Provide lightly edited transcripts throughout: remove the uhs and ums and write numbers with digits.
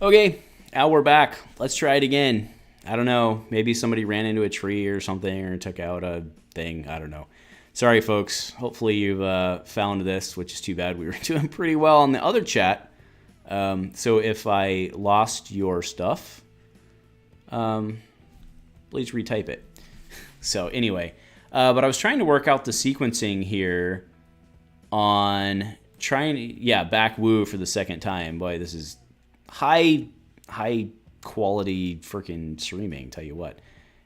Okay, now we're back. Let's try it again. I don't know. Maybe somebody ran into a tree or something or took out a thing. I don't know. Sorry, folks. Hopefully you've found this, which is too bad. We were doing pretty well on the other chat. So if I lost your stuff, please retype it. So anyway, but I was trying to work out the sequencing here on back woo for the second time. Boy, this is high quality freaking streaming, tell you what.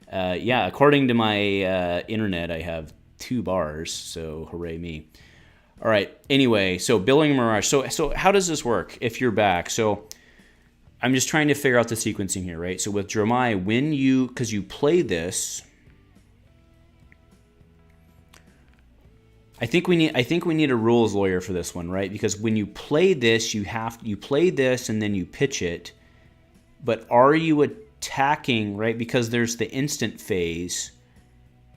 According to my internet, I have 2 bars, so hooray me. All right, anyway, so Billing Mirage. So how does this work if you're back? So I'm just trying to figure out the sequencing here, right? So with Dromai, because you play this, I think we need a rules lawyer for this one, right? Because when you play this, you play this and then you pitch it. But are you attacking, right? Because there's the instant phase.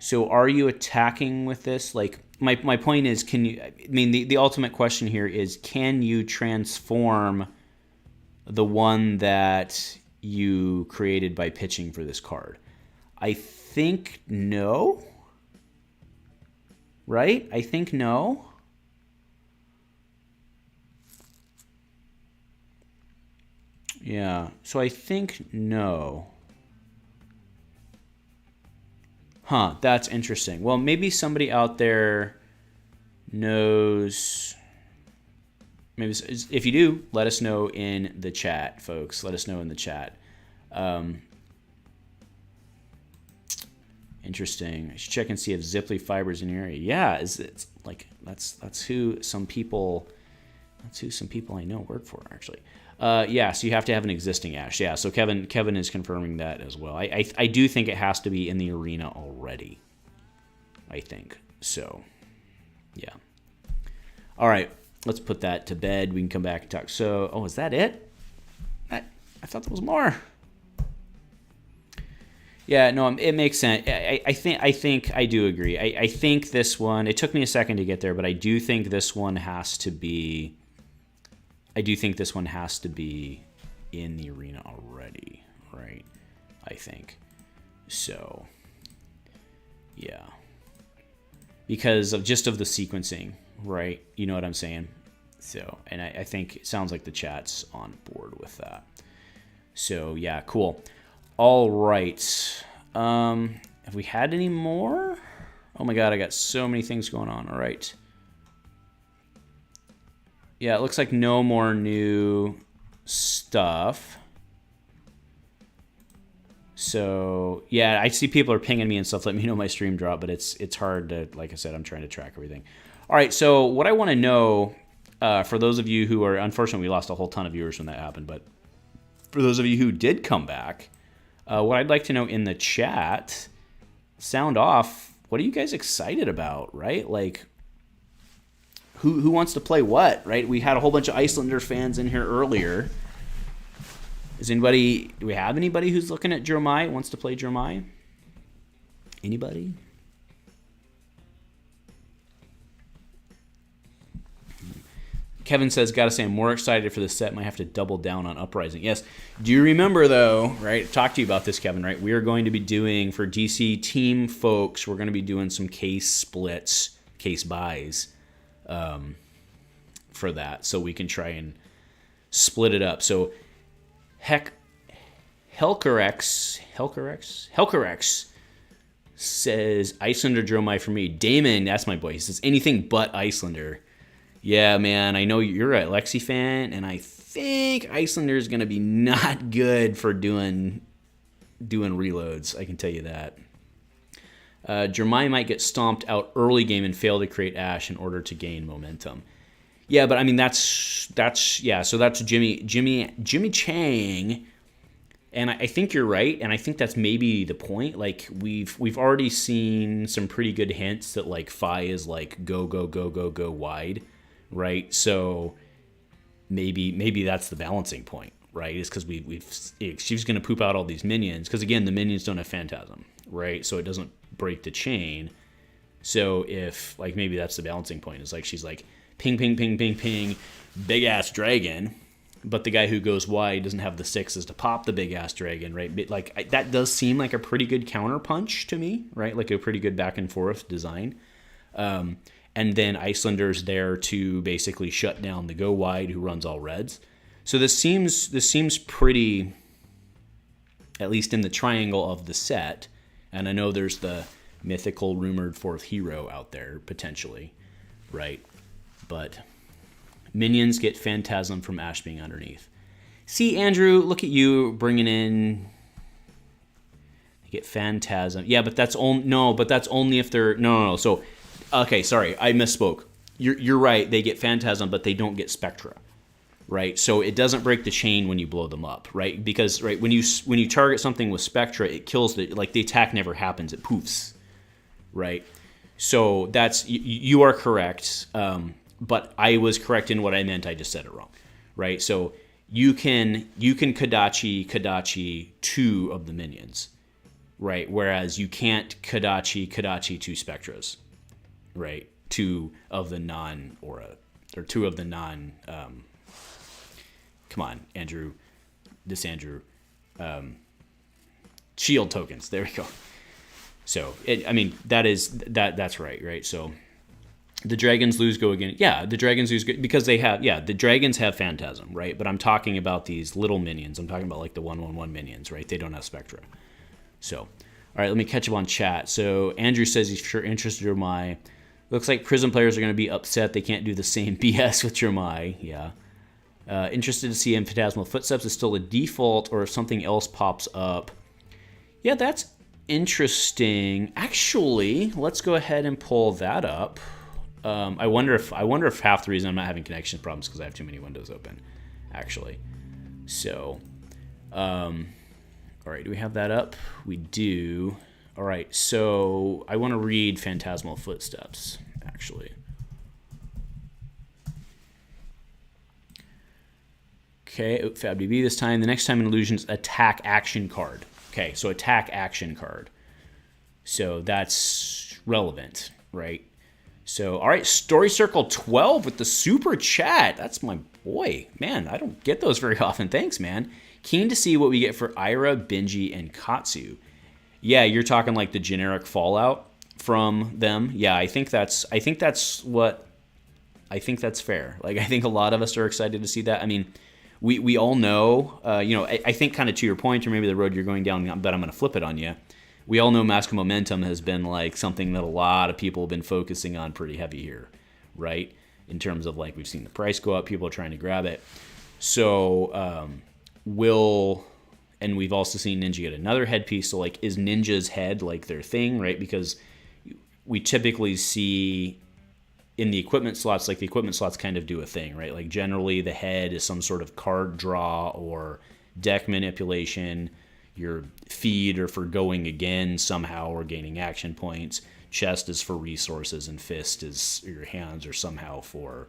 So are you attacking with this? Like my point is, the ultimate question here is, can you transform the one that you created by pitching for this card? I think no. Right? I think no. Yeah, so I think no. Huh, that's interesting. Well, maybe somebody out there knows. Maybe if you do, let us know in the chat, folks. Let us know in the chat. Interesting. I should check and see if Ziply Fiber's in your area. Yeah, it's like that's who some people I know work for, actually. So you have to have an existing Ash. Yeah, so Kevin is confirming that as well. I do think it has to be in the arena already. I think. So, yeah. All right, let's put that to bed. We can come back and talk. So, is that it? I thought there was more. Yeah, no, it makes sense. I think I do agree. I think this one, it took me a second to get there, but I do think this one has to be in the arena already, right? I think. So, yeah. Because of the sequencing, right? You know what I'm saying? So, and I think it sounds like the chat's on board with that. So, yeah, cool. All right. Have we had any more? Oh my God, I got so many things going on. All right. Yeah, it looks like no more new stuff. So, yeah, I see people are pinging me and stuff. Let me know my stream drop, but it's hard to, like I said, I'm trying to track everything. All right, so what I want to know, for those of you who are, unfortunately, we lost a whole ton of viewers when that happened, but for those of you who did come back, what I'd like to know in the chat, sound off, what are you guys excited about, right? Like, who wants to play what, right? We had a whole bunch of Icelander fans in here earlier. Do we have anybody who's looking at Dromai, wants to play Dromai? Anybody? Kevin says, gotta say, I'm more excited for this set. Might have to double down on Uprising. Yes. Do you remember, though, right? Talk to you about this, Kevin, right? We are going to be doing, for DC team folks, we're going to be doing some case splits, case buys for that. So we can try and split it up. So, Helkerex says, Icelander Dromai for me. Damon, that's my boy. He says, anything but Icelander. Yeah, man, I know you're a Lexi fan, and I think Icelander is going to be not good for doing reloads. I can tell you that. Dromai might get stomped out early game and fail to create Ash in order to gain momentum. Yeah, but I mean that's yeah. So that's Jimmy Chang, and I think you're right, and I think that's maybe the point. Like we've already seen some pretty good hints that like Fi is like go wide. Right, so maybe that's the balancing point, right? Is because she's going to poop out all these minions, because again the minions don't have Phantasm, right? So it doesn't break the chain. So if like maybe that's the balancing point, is like she's like ping, big ass dragon, but the guy who goes wide doesn't have the 6s to pop the big ass dragon, right? But like that does seem like a pretty good counter punch to me, right? Like a pretty good back and forth design. And then Icelander's there to basically shut down the go wide who runs all reds. So this seems pretty, at least in the triangle of the set. And I know there's the mythical rumored 4th hero out there potentially, right? But minions get Phantasm from Ash being underneath. See, Andrew, look at you bringing in. You get Phantasm. Yeah, but that's only if they're no. So, okay, sorry, I misspoke. You're right. They get Phantasm, but they don't get Spectra, right? So it doesn't break the chain when you blow them up, right? Because right when you target something with Spectra, it kills the attack never happens. It poofs, right? So that's you are correct. But I was correct in what I meant. I just said it wrong, right? So you can Kadachi 2 of the minions, right? Whereas you can't Kadachi 2 Spectras, right? 2 of the non-aura, or 2 of the non. Come on, Andrew, shield tokens. There we go. So that's right? So. The dragons lose go again. Yeah, the dragons lose because they have. Yeah, the dragons have Phantasm, right? But I'm talking about these little minions. I'm talking about like the 1/1/1 minions, right? They don't have Spectra. So, all right, let me catch up on chat. So Andrew says he's sure interested in Jeremiah. Looks like Prism players are going to be upset they can't do the same BS with Jeremiah. Yeah. Interested to see if Phantasmal Footsteps is still a default or if something else pops up. Yeah, that's interesting. Actually, let's go ahead and pull that up. I wonder if half the reason I'm not having connection problems is because I have too many windows open, actually. So, all right, do we have that up? We do. All right, so I want to read Phantasmal Footsteps, actually. Okay, FabDB this time. The next time in Illusions, attack action card. Okay, so attack action card. So that's relevant, right? So, all right, Story Circle 12 with the super chat. That's my boy. Man, I don't get those very often. Thanks, man. Keen to see what we get for Ira, Benji, and Katsu. Yeah, you're talking like the generic fallout from them. Yeah, I think that's fair. Like, I think a lot of us are excited to see that. I mean, we all know, I think kind of to your point, or maybe the road you're going down, but I'm going to flip it on you. We all know Mask of Momentum has been like something that a lot of people have been focusing on pretty heavy here, right? In terms of like we've seen the price go up, people are trying to grab it. So and we've also seen Ninja get another headpiece. So like, is Ninja's head like their thing, right? Because we typically see in the equipment slots, like the equipment slots kind of do a thing, right? Like generally the head is some sort of card draw or deck manipulation. Your feed or for going again somehow or gaining action points. Chest is for resources, and fist is your hands are somehow for,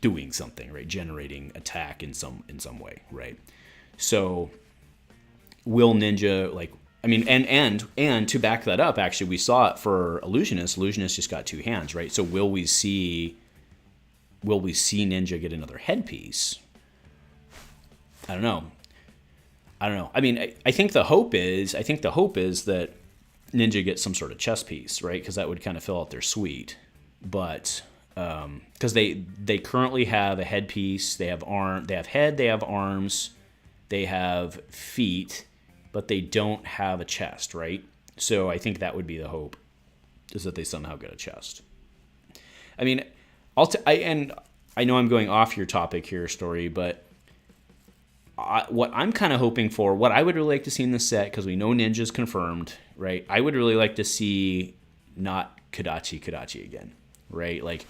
doing something, right? Generating attack in some way, right? So will Ninja and to back that up, actually we saw it for Illusionist. Illusionist just got 2 hands, right? So will we see Ninja get another headpiece? I don't know. I mean, I think the hope is that Ninja gets some sort of chess piece, right? Because that would kind of fill out their suite. But because they currently have a headpiece, they have head, they have arms, they have feet, but they don't have a chest, right? So I think that would be the hope, is that they somehow get a chest. I mean, and I know I'm going off your topic here, Story, but what I'm kind of hoping for, what I would really like to see in this set, because we know Ninja's confirmed, right? I would really like to see not Kadachi again, right? Like,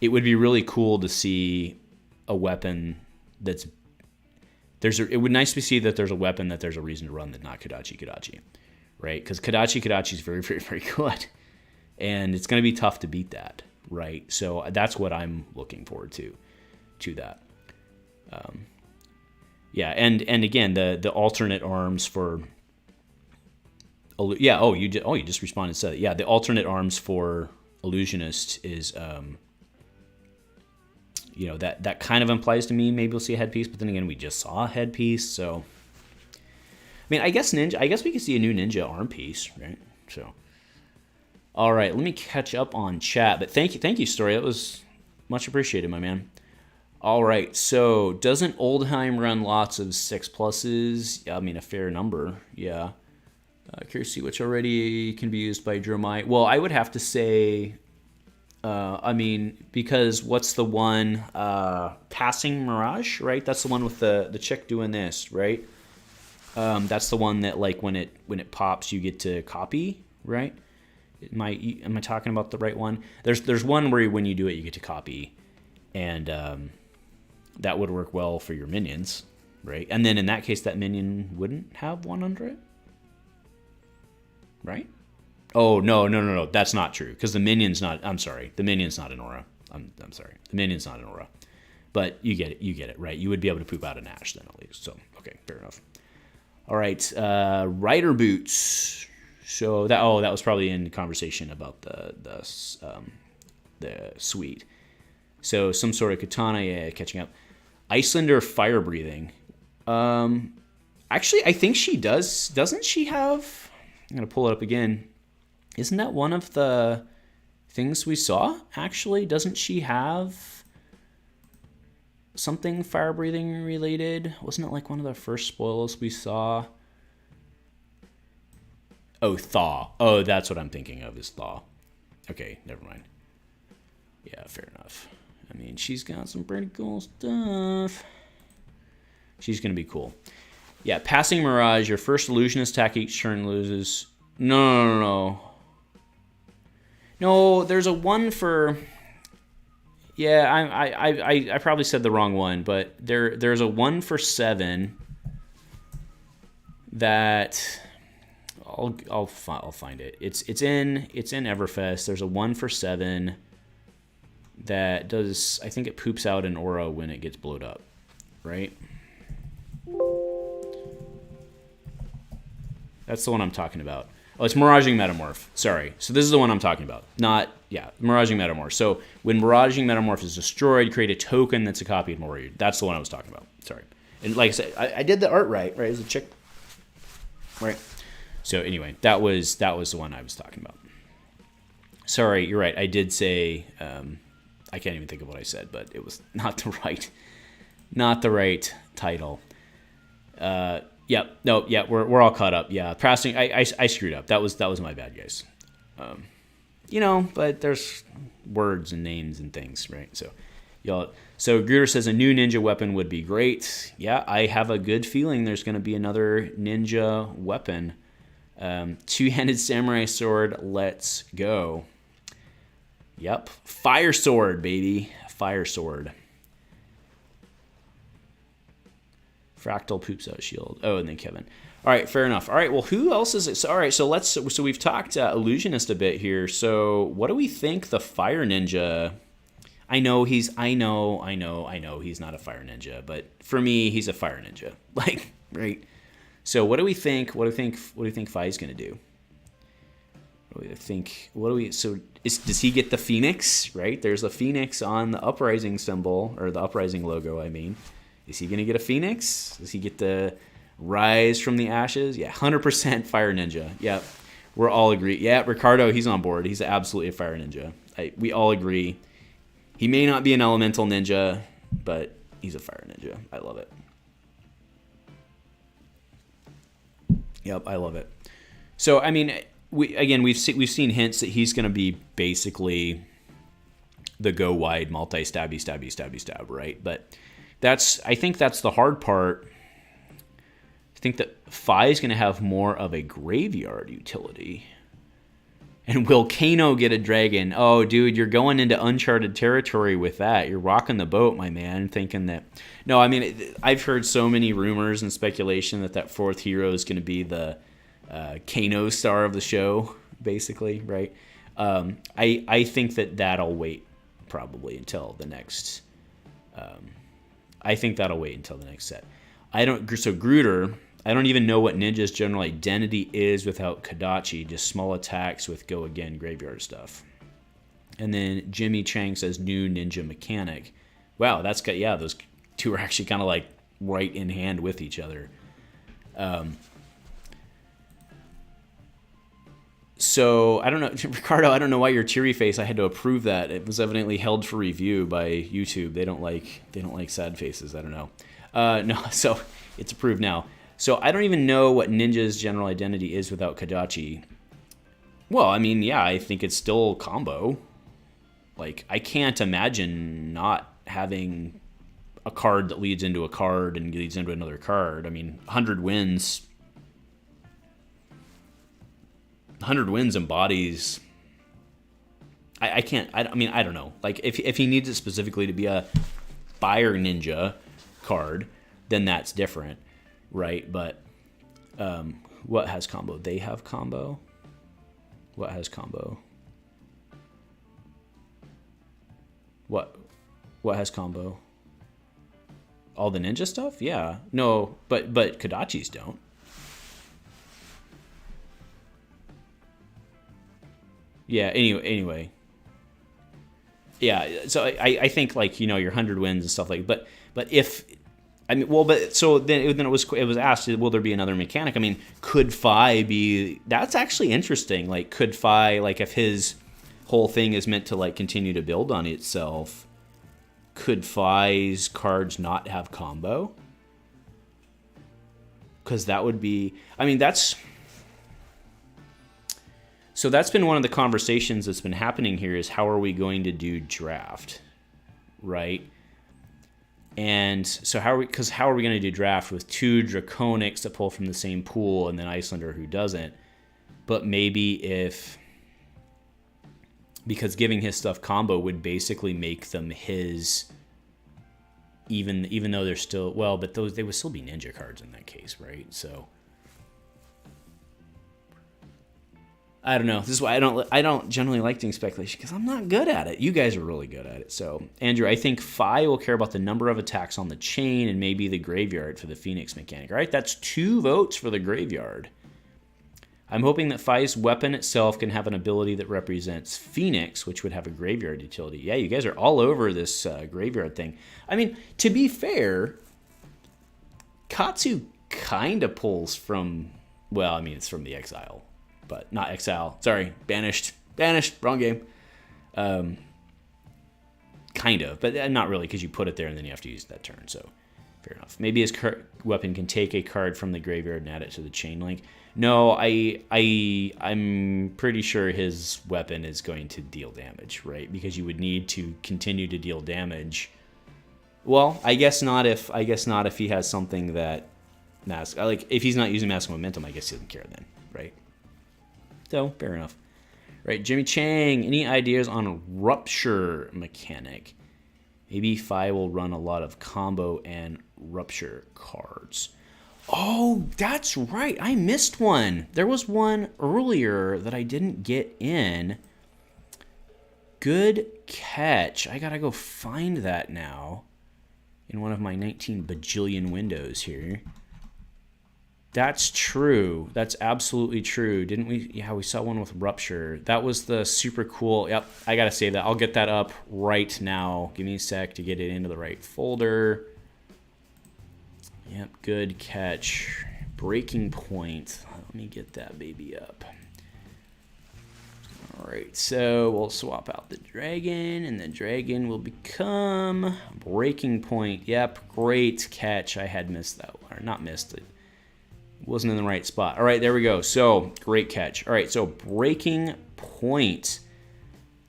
it would be really cool to see a weapon it would nice to see that there's a weapon that there's a reason to run that not Kadachi, right? Because Kadachi is very, very, very good, and it's going to be tough to beat that, right? So that's what I'm looking forward to that. Yeah, and again, the alternate arms for... you just responded and said it. Yeah, the alternate arms for Illusionist is you know, that kind of implies to me maybe we'll see a headpiece, but then again, we just saw a headpiece, so I mean, I guess we could see a new ninja arm piece, right? So, all right, let me catch up on chat, but thank you, Story. That was much appreciated, my man. All right, so doesn't Oldhim run lots of 6+s? I mean, a fair number, yeah. Curious to see which already can be used by Dromai. Well, I would have to say, I mean, because what's the one, Passing Mirage, right? That's the one with the chick doing this, right? That's the one that, like, when it pops, you get to copy, right? Am I talking about the right one? There's one where when you do it, you get to copy, and that would work well for your minions, right? And then in that case, that minion wouldn't have one under it, right? Oh, no. That's not true, because the minion's not... I'm sorry. The minion's not an aura. I'm sorry. The minion's not an aura. But you get it, right? You would be able to poop out an Ash then, at least. So, okay, fair enough. All right, Rider Boots. So, that was probably in conversation about the suite. So, some sort of katana, yeah, catching up. Icelander Fire Breathing. Actually, I think she does. Doesn't she have... I'm going to pull it up again. Isn't that one of the things we saw, actually? Doesn't she have something fire breathing related? Wasn't it like one of the first spoils we saw? Oh, Thaw. Oh, that's what I'm thinking of, is Thaw. Okay, never mind. Yeah, fair enough. I mean, she's got some pretty cool stuff. She's going to be cool. Yeah, Passing Mirage, your first Illusionist attack each turn loses... No. No, there's a one for... Yeah, I probably said the wrong one, but there's a 1 for 7 that I'll find it. It's in Everfest. There's a 1 for 7 that does, I think it poops out an aura when it gets blowed up, right? That's the one I'm talking about. Oh, it's Miraging Metamorph. Sorry. So this is the one I'm talking about. Miraging Metamorph. So when Miraging Metamorph is destroyed, create a token that's a copy of Warrior. That's the one I was talking about. Sorry. And like I said, I did the art right? As a chick. Right. So anyway, that was the one I was talking about. Sorry, you're right. I did say, I can't even think of what I said, but it was not the right title. We're all caught up. Yeah, passing. I screwed up. That was my bad, guys. But there's words and names and things, right? So, y'all. So Gruder says a new ninja weapon would be great. Yeah, I have a good feeling there's going to be another ninja weapon. Two-handed samurai sword. Let's go. Yep, fire sword, baby. Fire sword. Fractal poops out shield. Oh, and then Kevin. All right, fair enough. All right, well, who else is it? So, all right, so we've talked Illusionist a bit here. So what do we think the Fire Ninja? I know he's not a Fire Ninja, but for me, he's a Fire Ninja. Like, right? So what do we think? What do you think Fai's gonna do? Does he get the Phoenix? Right? There's a Phoenix on the Uprising symbol, or the Uprising logo, I mean. Is he going to get a Phoenix? Does he get the Rise from the Ashes? Yeah, 100% Fire Ninja. Yeah, we're all agree. Yeah, Ricardo, he's on board. He's absolutely a Fire Ninja. We all agree. He may not be an Elemental Ninja, but he's a Fire Ninja. I love it. Yep, I love it. So, I mean, we've seen hints that he's going to be basically the go wide multi-stabby, right? But... I think that's the hard part. I think that Fai's going to have more of a graveyard utility. And will Kano get a dragon? Oh, dude, you're going into uncharted territory with that. You're rocking the boat, my man, thinking that... No, I mean, I've heard so many rumors and speculation that fourth hero is going to be the Kano star of the show, basically, right? I think that'll wait probably until the next... I think that'll wait until the next set. So Gruder, I don't even know what Ninja's general identity is without Kodachi, just small attacks with go again graveyard stuff. And then Jimmy Chang says new ninja mechanic. Wow, that's good. Yeah, those two are actually kind of like right in hand with each other. So I don't know, Ricardo. I don't know why your teary face. I had to approve that. It was evidently held for review by YouTube. They don't like sad faces. I don't know. No, so it's approved now. So I don't even know what Ninja's general identity is without Kodachi. Well, I mean, yeah, I think it's still combo. Like, I can't imagine not having a card that leads into a card and leads into another card. I mean, 100 wins. 100 wins embodies. I can't. I mean, I don't know. Like, if he needs it specifically to be a fire ninja card, then that's different, right? But what has combo? They have combo. What has combo? What has combo? All the ninja stuff? Yeah. No, but Kodachi's don't. Yeah, anyway. Yeah, so I think, like, you know, your 100 wins and stuff like, but if, I mean, well, but so then it was asked, will there be another mechanic? I mean, could Fi be, that's actually interesting. Like, could Fi, like, if his whole thing is meant to, like, continue to build on itself, could Fi's cards not have combo? Because that would be, I mean, that's been one of the conversations that's been happening here, is how are we going to do draft, right? And so how are we going to do draft with two Draconics that pull from the same pool and then Icelander who doesn't? But maybe because giving his stuff combo would basically make them his, even though they're still, well, but they would still be ninja cards in that case, right? So I don't know. This is why I don't generally like doing speculation, because I'm not good at it. You guys are really good at it. So, Andrew, I think Fi will care about the number of attacks on the chain and maybe the graveyard for the Phoenix mechanic. All right, that's 2 votes for the graveyard. I'm hoping that Fi's weapon itself can have an ability that represents Phoenix, which would have a graveyard utility. Yeah, you guys are all over this graveyard thing. I mean, to be fair, Katsu kind of pulls from, well, I mean, it's from the Exile. But not exile. Sorry, banished. Wrong game. Kind of, but not really, because you put it there and then you have to use that turn. So, fair enough. Maybe his weapon can take a card from the graveyard and add it to the chain link. No, I'm pretty sure his weapon is going to deal damage, right? Because you would need to continue to deal damage. Well, I guess not if he has something that if he's not using Mask of Momentum, I guess he doesn't care then, right? So, fair enough. Right, Jimmy Chang, any ideas on a Rupture mechanic? Maybe Fi will run a lot of combo and Rupture cards. Oh, that's right. I missed one. There was one earlier that I didn't get in. Good catch. I gotta go find that now in one of my 19 bajillion windows here. That's true. That's absolutely true. Didn't we? Yeah, we saw one with Rupture. That was the super cool. Yep, I got to save that. I'll get that up right now. Give me a sec to get it into the right folder. Yep, good catch. Breaking Point. Let me get that baby up. All right, so we'll swap out the dragon, and the dragon will become Breaking Point. Yep, great catch. I had missed that one. Or not missed it. Wasn't in the right spot. All right, there we go. So, great catch. All right, so Breaking Point.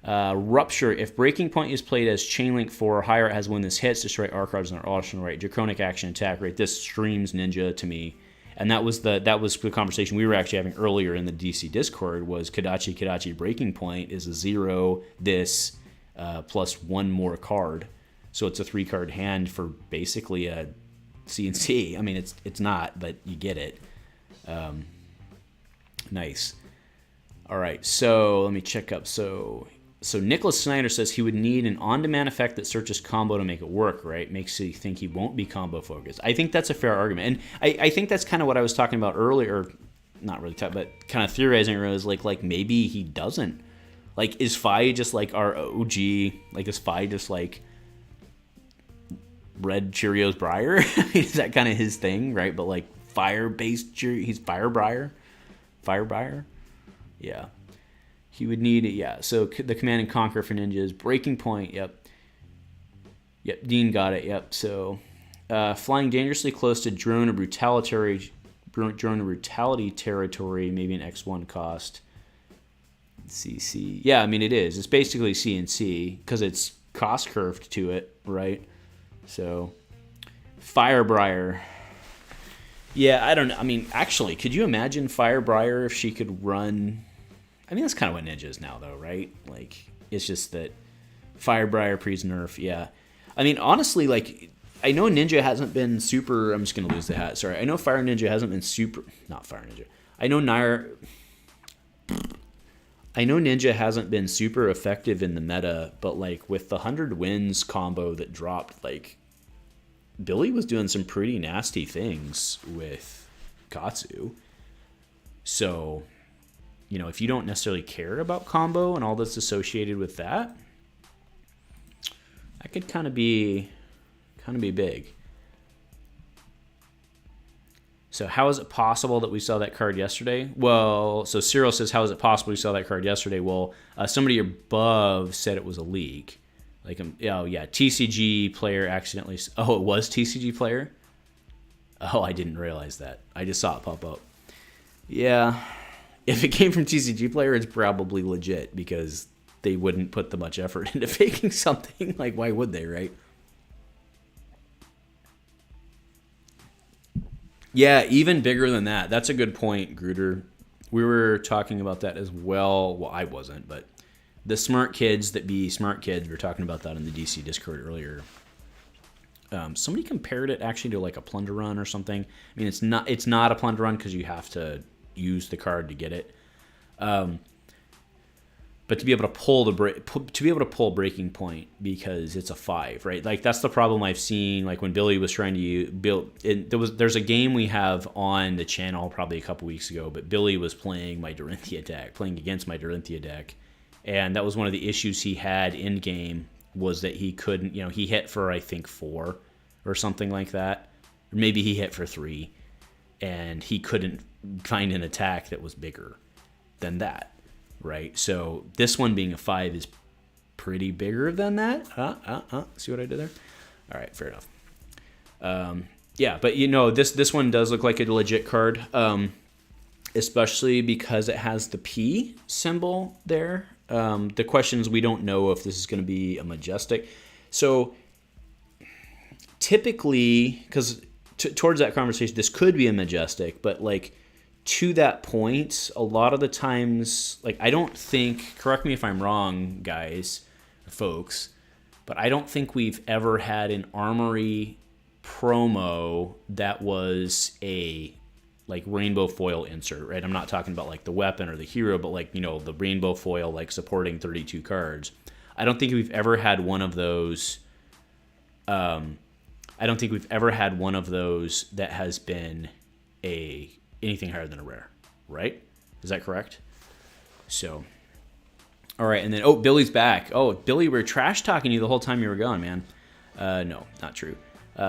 Rupture. If Breaking Point is played as Chainlink 4 or higher, it has when this hits, destroy our cards on our optional right. Draconic action attack, right? This streams Ninja to me. And that was the conversation we were actually having earlier in the DC Discord, was Kodachi Breaking Point is a 0 this plus 1 more card. So it's a 3-card hand for basically a CNC. I mean, it's not, but you get it. Nice. All right, so let me check up. So Nicholas Snyder says he would need an on-demand effect that searches combo to make it work, right? Makes you think he won't be combo focused. I think that's a fair argument. And I think that's kind of what I was talking about earlier. Not really, but kind of theorizing around is like maybe he doesn't. Like, is Fi just like our OG? Like, is Fi just like red Cheerios Briar. Is that kind of his thing, right? But like fire-based he's Fire Briar. Fire Briar? Yeah. He would need it, yeah. So the Command and Conquer for ninjas. Breaking Point, yep. Yep, Dean got it, yep. So flying dangerously close to drone or brutality territory, maybe an X1 cost. CC. Yeah, I mean, it is. It's basically CNC because it's cost curved to it, right? So, Firebriar. Yeah, I don't know. I mean, actually, could you imagine Firebriar if she could run... I mean, that's kind of what Ninja is now, though, right? Like, it's just that Firebriar pre-nerf, yeah. I mean, honestly, like, I know Ninja hasn't been super... I'm just going to lose the hat, sorry. I know Fire Ninja hasn't been super... Not Fire Ninja. I know Ninja hasn't been super effective in the meta, but, like, with the 100 wins combo that dropped, like, Billy was doing some pretty nasty things with Katsu. So, you know, if you don't necessarily care about combo and all that's associated with that, that could kind of be big. So how is it possible that we saw that card yesterday? Well, so Cyril says, how is it possible we saw that card yesterday? Well, somebody above said it was a leak. Like, oh yeah, TCG player accidentally. Oh, it was TCG player? Oh, I didn't realize that. I just saw it pop up. Yeah, if it came from TCG player, it's probably legit because they wouldn't put the much effort into faking something. Like, why would they, right? Yeah, even bigger than that. That's a good point, Gruder. We were talking about that as well. Well, I wasn't, but the smart kids that be smart kids, we were talking about that in the DC Discord earlier. Somebody compared it actually to like a plunder run or something. I mean, it's not a plunder run because you have to use the card to get it. But to be able to pull Breaking Point because it's a 5, right? Like that's the problem I've seen. Like when Billy was trying to build, there's a game we have on the channel probably a couple weeks ago, but Billy was playing against my Dorinthea deck, and that was one of the issues he had in game was that he couldn't, he hit for I think 4 or something like that, or maybe he hit for 3, and he couldn't find an attack that was bigger than that. Right, so this one being a 5 is pretty bigger than that. See what I did there? All right, fair enough. Yeah, but this one does look like a legit card, especially because it has the P symbol there. The question is, we don't know if this is going to be a Majestic. So typically, because towards that conversation, this could be a Majestic, but like, to that point, a lot of the times, like I don't think, correct me if I'm wrong, guys, folks, but I don't think we've ever had an Armory promo that was a like rainbow foil insert, right? I'm not talking about like the weapon or the hero, but like, the rainbow foil like supporting 32 cards. I don't think we've ever had one of those. I don't think we've ever had one of those that has been anything higher than a rare, right? Is that correct? So, all right, and then, Billy's back. Oh, Billy, we're trash talking you the whole time you were gone, man. No, not true.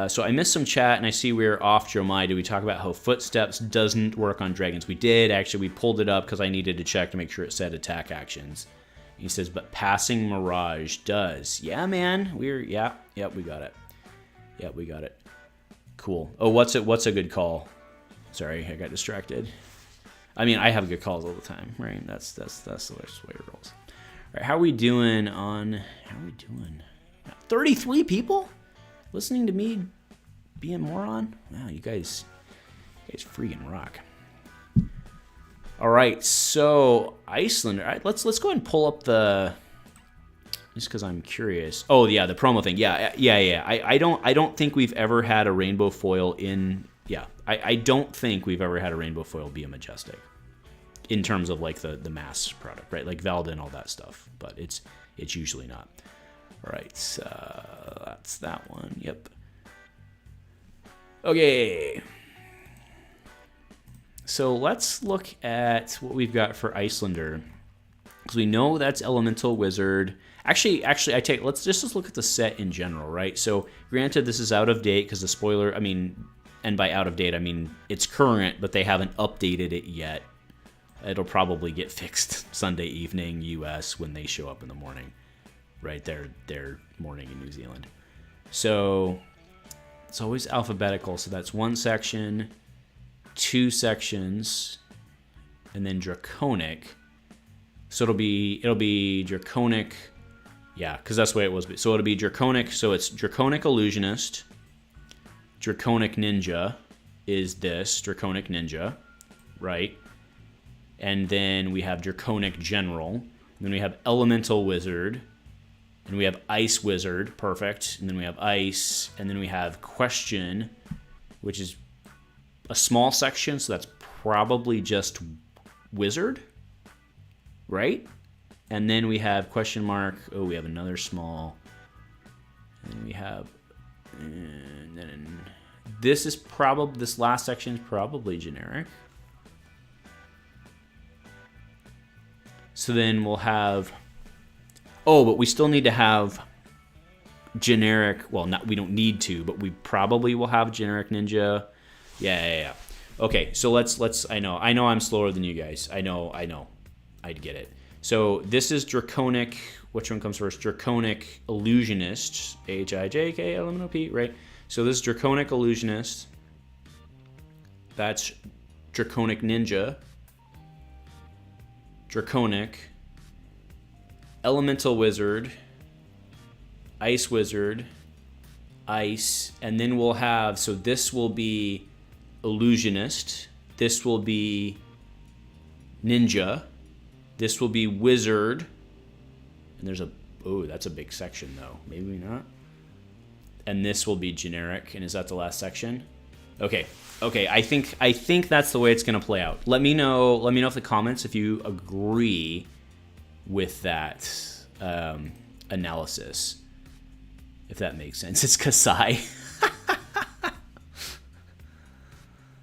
So I missed some chat, and I see we're off Jomai. Did we talk about how Footsteps doesn't work on dragons? We did, actually. We pulled it up because I needed to check to make sure it said attack actions. He says, but Passing Mirage does. Yeah, man. We got it. Yep, we got it. Cool. Oh, what's a good call? Sorry, I got distracted. I mean, I have good calls all the time, right? That's the way it rolls. All right, how are we doing? 33 people listening to me be a moron? Wow, you guys freaking rock. All right, so Iceland. All right, let's go ahead and pull up just because I'm curious. Oh yeah, the promo thing. Yeah. I don't think we've ever had a rainbow foil in. Yeah, I don't think we've ever had a rainbow foil be a Majestic in terms of like the mass product, right? Like Velda and all that stuff, but it's usually not. All right, so that's that one. Yep. Okay. So let's look at what we've got for Icelander. Because we know that's Elemental Wizard. Actually, let's just look at the set in general, right? So, granted, this is out of date because the spoiler, I mean, and by out of date, I mean it's current, but they haven't updated it yet. It'll probably get fixed Sunday evening US when they show up in the morning, right? Their morning in New Zealand. So, it's always alphabetical. So that's one section, two sections, and then Draconic. So it'll be Draconic, yeah, because that's the way it was. So it'll be Draconic. So it's Draconic Illusionist, Draconic Ninja is this Draconic Ninja, right? And then we have Draconic General. And then we have Elemental Wizard, and we have Ice Wizard, perfect. And then we have Ice, and then we have Question, which is a small section. So that's probably just Wizard. Right? And then we have question mark. Oh, we have another small. And then we have. And then this last section is probably generic. So then we'll have. Oh, but we still need to have generic. Well, we don't need to, but we probably will have generic ninja. Yeah. Okay, so let's. I know I'm slower than you guys. I know. I'd get it. So this is Draconic. Which one comes first? Draconic Illusionist. HIJK right? So this is Draconic Illusionist. That's Draconic Ninja. Draconic. Elemental Wizard. Ice Wizard. Ice. And then we'll have, so this will be Illusionist. This will be Ninja. This will be Wizard. And there's that's a big section though. Maybe not. And this will be generic. And is that the last section? Okay. I think that's the way it's going to play out. Let me know in the comments if you agree with that analysis. If that makes sense. It's Kassai.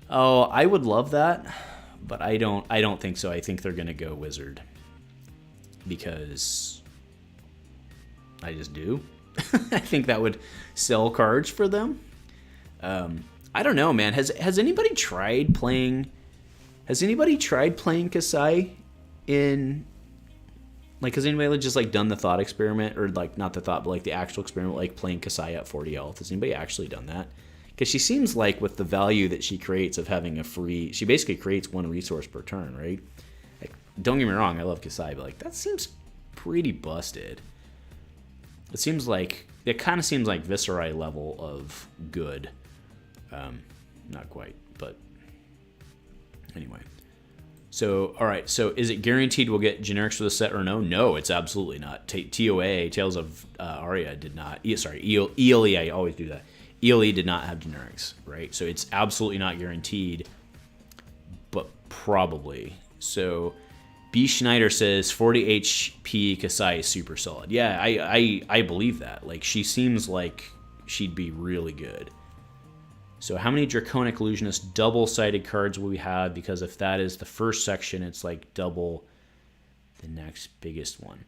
Oh, I would love that. But I don't think so. I think they're going to go Wizard. Because I just do. I think that would sell cards for them. I don't know, man. Has anybody tried playing Kassai in, like, has anybody just like done the thought experiment, or like not the thought, but like the actual experiment, like playing Kassai at 40 health? Has anybody actually done that? Because she seems like with the value that she creates of having she basically creates one resource per turn, right? Like, don't get me wrong, I love Kassai, but like that seems pretty busted. It kind of seems like Viserai level of good. Not quite, but anyway. So, all right. So, is it guaranteed we'll get generics for the set or no? No, it's absolutely not. TOA, Tales of Aria, did not. ELE, I always do that. ELE did not have generics, right? So it's absolutely not guaranteed, but probably. So B. Schneider says 40 HP Kassai is super solid. Yeah, I believe that. Like, she seems like she'd be really good. So how many Draconic Illusionist double-sided cards will we have? Because if that is the first section, it's like double the next biggest one.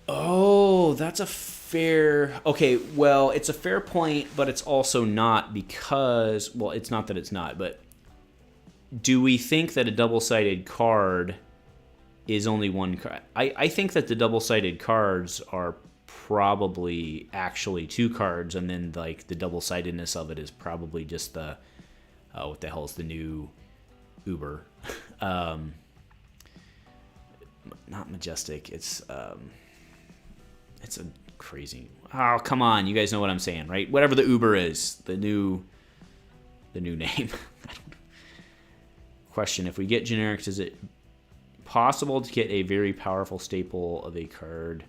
Oh, that's a fair... Okay, well, it's a fair point, but it's also not because... Well, it's not that it's not, but do we think that a double-sided card is only one card? I think that the double-sided cards are probably actually two cards, and then like the double-sidedness of it is probably just the... what the hell is the new Uber? Not Majestic, it's a crazy... Oh, come on. You guys know what I'm saying, right? Whatever the Uber is. The new name. Question. If we get generics, is it possible to get a very powerful staple of a card?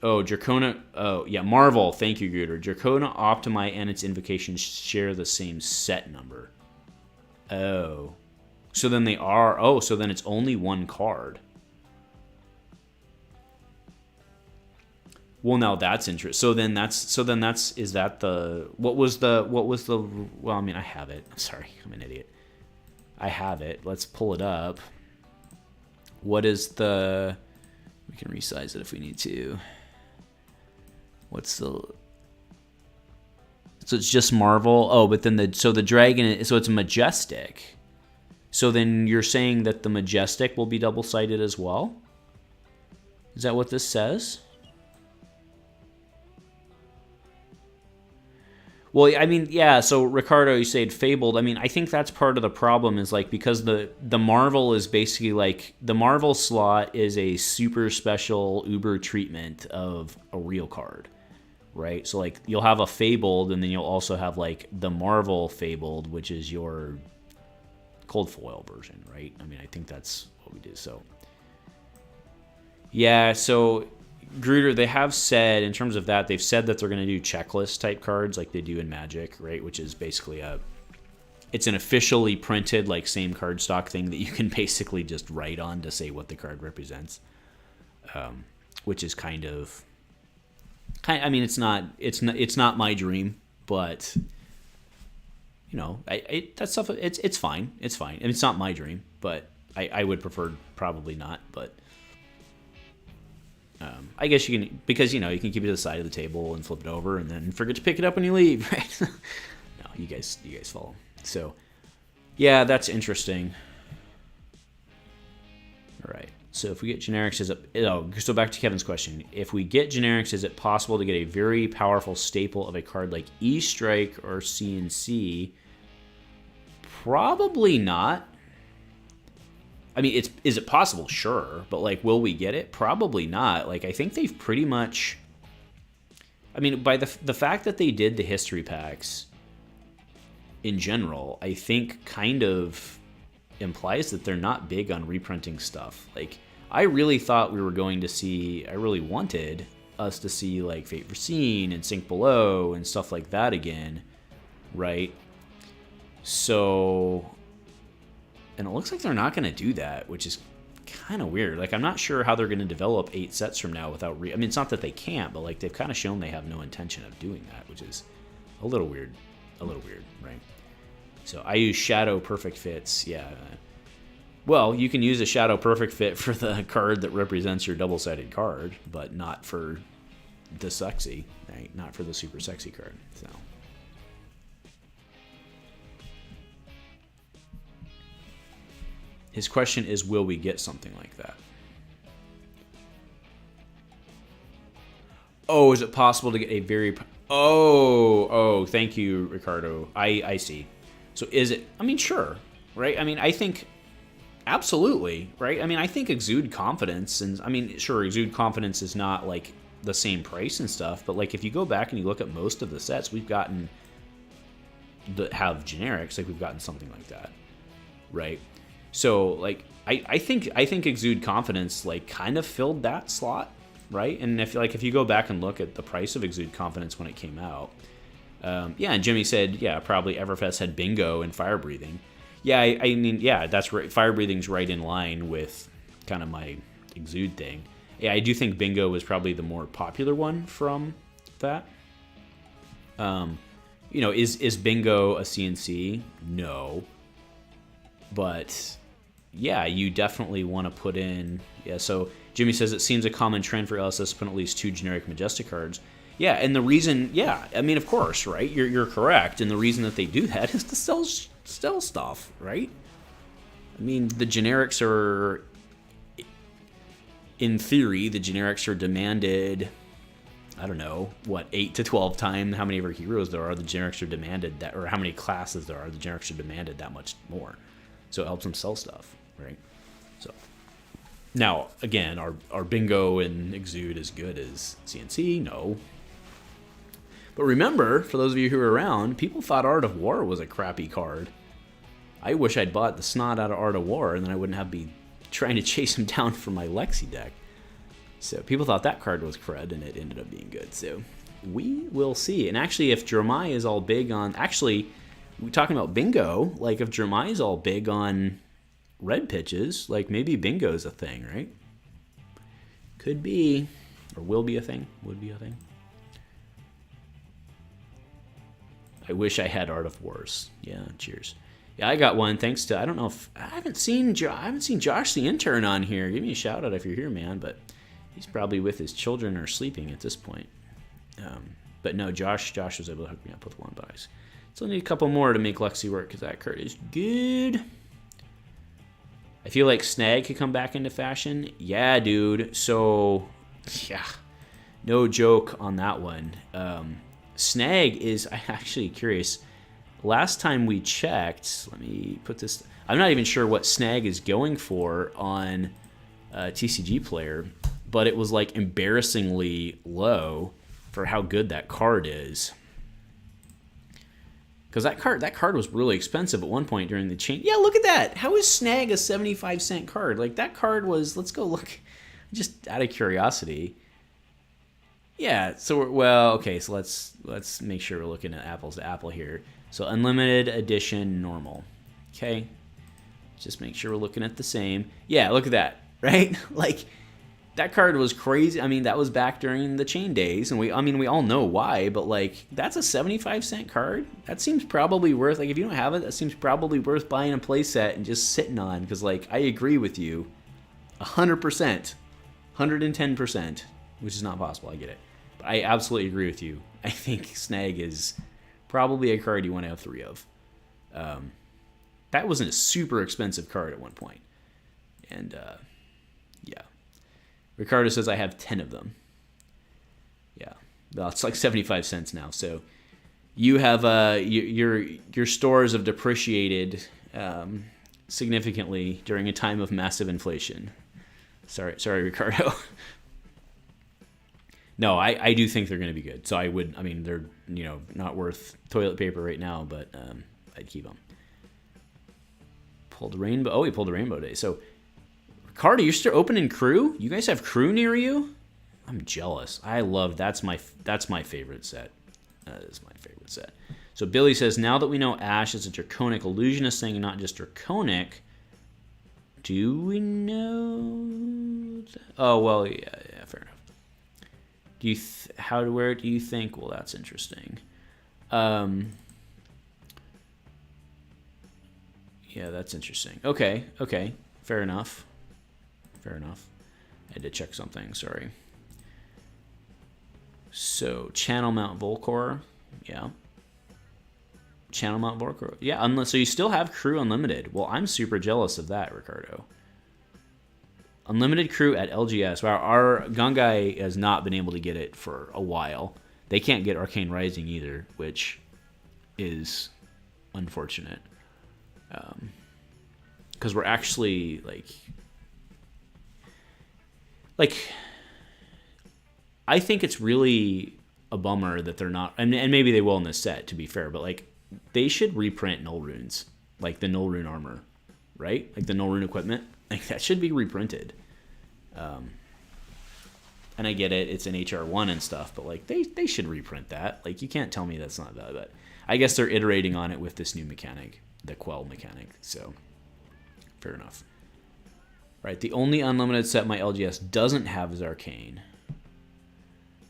Oh, Dracona... Oh, yeah. Marvel. Thank you, Gooder. Dracona, Optimi, and its Invocation share the same set number. Oh. So then they are... Oh, so then it's only one card. Well, now that's interesting. Is that the... What was the... Well, I mean, I have it. Sorry, I'm an idiot. I have it. Let's pull it up. What is the... We can resize it if we need to. What's the... So it's just Marvel. Oh, but then the dragon... So it's Majestic. So then you're saying that the Majestic will be double-sided as well? Is that what this says? Well, I mean, yeah, so Ricardo, you said Fabled. I mean, I think that's part of the problem is, like, because the Marvel is basically, like, the Marvel slot is a super special Uber treatment of a real card, right? So, like, you'll have a Fabled, and then you'll also have, like, the Marvel Fabled, which is your cold foil version, right? I mean, I think that's what we do, so. Yeah, so... Gruder, they have said, in terms of that, they've said that they're going to do checklist type cards like they do in Magic, right? Which is basically it's an officially printed, like, same cardstock thing that you can basically just write on to say what the card represents. Which is kind of, I mean, it's not my dream, but, you know, that stuff, it's fine. It's fine. I mean, it's not my dream, but I would prefer probably not, but. I guess you can, because, you know, you can keep it to the side of the table and flip it over and then forget to pick it up when you leave, right? No, you guys follow. So, yeah, that's interesting. All right. So if we get generics, so back to Kevin's question. If we get generics, is it possible to get a very powerful staple of a card like E-Strike or CNC? Probably not. I mean, is it possible? Sure. But, like, will we get it? Probably not. Like, I think they've pretty much... I mean, by the fact that they did the history packs in general, I think kind of implies that they're not big on reprinting stuff. Like, I really thought we were going to see... I really wanted us to see, like, Fate Foreseen and Sink Below and stuff like that again, right? So... And it looks like they're not going to do that, which is kind of weird. Like, I'm not sure how they're going to develop 8 sets from now without... I mean, it's not that they can't, but, like, they've kind of shown they have no intention of doing that, which is a little weird. A little weird, right? So I use Shadow Perfect Fits, yeah. Well, you can use a Shadow Perfect Fit for the card that represents your double-sided card, but not for the sexy, right? Not for the super sexy card, so... His question is, will we get something like that? Oh, is it possible to get a very... Oh, thank you, Ricardo. I see. So is it... I mean, sure, right? I mean, I think... Absolutely, right? I mean, I think Exude Confidence, and I mean, sure, Exude Confidence is not, like, the same price and stuff, but, like, if you go back and you look at most of the sets we've gotten that have generics, like, we've gotten something like that, right? So, like, I think Exude Confidence, like, kind of filled that slot, right? And if you go back and look at the price of Exude Confidence when it came out, yeah, and Jimmy said, yeah, probably Everfest had Bingo and Fire Breathing. Yeah, I mean, yeah, that's right. Fire Breathing's right in line with kind of my Exude thing. Yeah, I do think Bingo was probably the more popular one from that. You know, is Bingo a CNC? No. But... yeah, you definitely want to put in... Yeah, so Jimmy says it seems a common trend for LSS to put at least 2 generic Majestic cards. Yeah, and the reason... yeah, I mean, of course, right? You're correct. And the reason that they do that is to sell stuff, right? I mean, the generics are... in theory, the generics are demanded... I don't know, what, 8 to 12 times how many of our heroes there are, the generics are demanded that... or how many classes there are, the generics are demanded that much more. So it helps them sell stuff, right? So now, again, are Bingo and Exude as good as CNC? No. But remember, for those of you who were around, people thought Art of War was a crappy card. I wish I'd bought the snot out of Art of War, and then I wouldn't have to be trying to chase him down for my Lexi deck. So people thought that card was crud, and it ended up being good. So we will see. And actually, if Jeremiah is all big on... actually... we're talking about Bingo, like if Jeremiah's all big on red pitches, like maybe Bingo's a thing, right? Could be, or will be a thing, would be a thing. I wish I had Art of Wars. Yeah, cheers. Yeah, I got one thanks to, I don't know if, I haven't seen Josh the intern on here. Give me a shout out if you're here, man, but he's probably with his children or sleeping at this point. But no, Josh was able to hook me up with one, but I still need a couple more to make Lexi work because that card is good. I feel like Snag could come back into fashion. Yeah, dude. So, yeah, no joke on that one. Snag is, I'm actually curious. Last time we checked, let me put this, I'm not even sure what Snag is going for on TCG Player, but it was like embarrassingly low for how good that card is. Because that card was really expensive at one point during the Chane. Yeah, look at that. How is Snag a 75-cent card? Like, that card was, let's go look, just out of curiosity. Yeah, so, well, okay, so let's make sure we're looking at apples to apple here. So, unlimited edition normal. Okay, just make sure we're looking at the same. Yeah, look at that, right? Like, that card was crazy. I mean, that was back during the Chane days, and we all know why, but like, that's a 75-cent card. That seems probably worth, like, if you don't have it, that seems probably worth buying a playset and just sitting on, because like, I agree with you 100%, 110%, which is not possible, I get it. But I absolutely agree with you. I think Snag is probably a card you want to have 3 of. That wasn't a super expensive card at one point. And, yeah. Ricardo says I have 10 of them. Yeah. Well, it's like 75 cents now. So you have your stores have depreciated significantly during a time of massive inflation. Sorry, Ricardo. No, I do think they're going to be good. So they're not worth toilet paper right now, but I'd keep them. Pulled a rainbow. Oh, he pulled a rainbow day. So Ricardo, you're still opening crew? You guys have crew near you? I'm jealous. I love that's my favorite set. That is my favorite set. So Billy says, now that we know Ash is a Draconic Illusionist thing and not just Draconic, do we know that? Oh, well, yeah, fair enough. Where do you think? Well, that's interesting. Yeah, that's interesting. Okay, fair enough. I had to check something, sorry. So, Channel Mount Volcor, yeah. Channel Mount Volcor, yeah, so you still have crew unlimited. Well, I'm super jealous of that, Ricardo. Unlimited crew at LGS. Wow, our Gungai has not been able to get it for a while. They can't get Arcane Rising either, which is unfortunate. Because we're actually, I think it's really a bummer that they're not, and maybe they will in this set, to be fair, but, like, they should reprint Null Runes, like the Null Rune armor, right? Like the Null Rune equipment. Like, that should be reprinted. And I get it, it's an HR1 and stuff, but, like, they should reprint that. Like, you can't tell me that's not that, but I guess they're iterating on it with this new mechanic, the Quell mechanic, so fair enough. Right, the only unlimited set my LGS doesn't have is Arcane.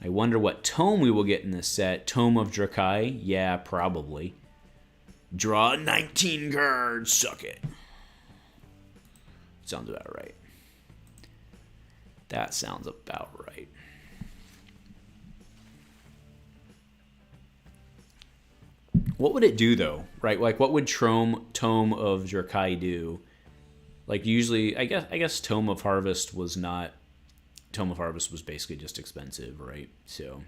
I wonder what tome we will get in this set. Tome of Drakai? Yeah, probably. Draw 19 cards, suck it. Sounds about right. That sounds about right. What would it do, though? Right, like, what would Tome of Drakai do? Like, usually, I guess Tome of Harvest was not... Tome of Harvest was basically just expensive, right? So...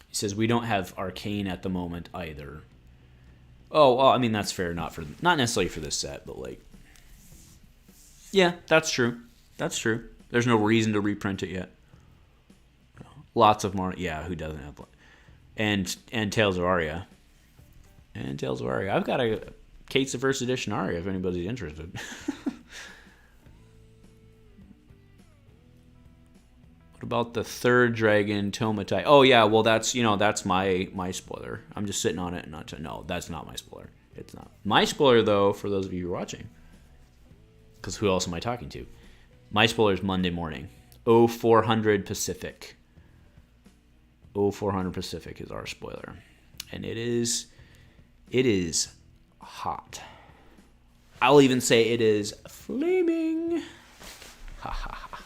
He says, we don't have Arcane at the moment, either. Oh, well, I mean, that's fair. Not necessarily for this set, but, like... Yeah, that's true. That's true. There's no reason to reprint it yet. Lots of more... Yeah, who doesn't have... And Tales of Aria. And Tales of Aria. I've got a... Kate's the First Edition Aria, if anybody's interested. What about the third dragon, Tomatai? Oh, yeah, well, that's my spoiler. I'm just sitting on it and not... No, that's not my spoiler. It's not. My spoiler, though, for those of you who are watching, because who else am I talking to? My spoiler is Monday morning. 0400 Pacific. 0400 Pacific is our spoiler. And it is It is hot. I'll even say it is flaming. Ha ha ha.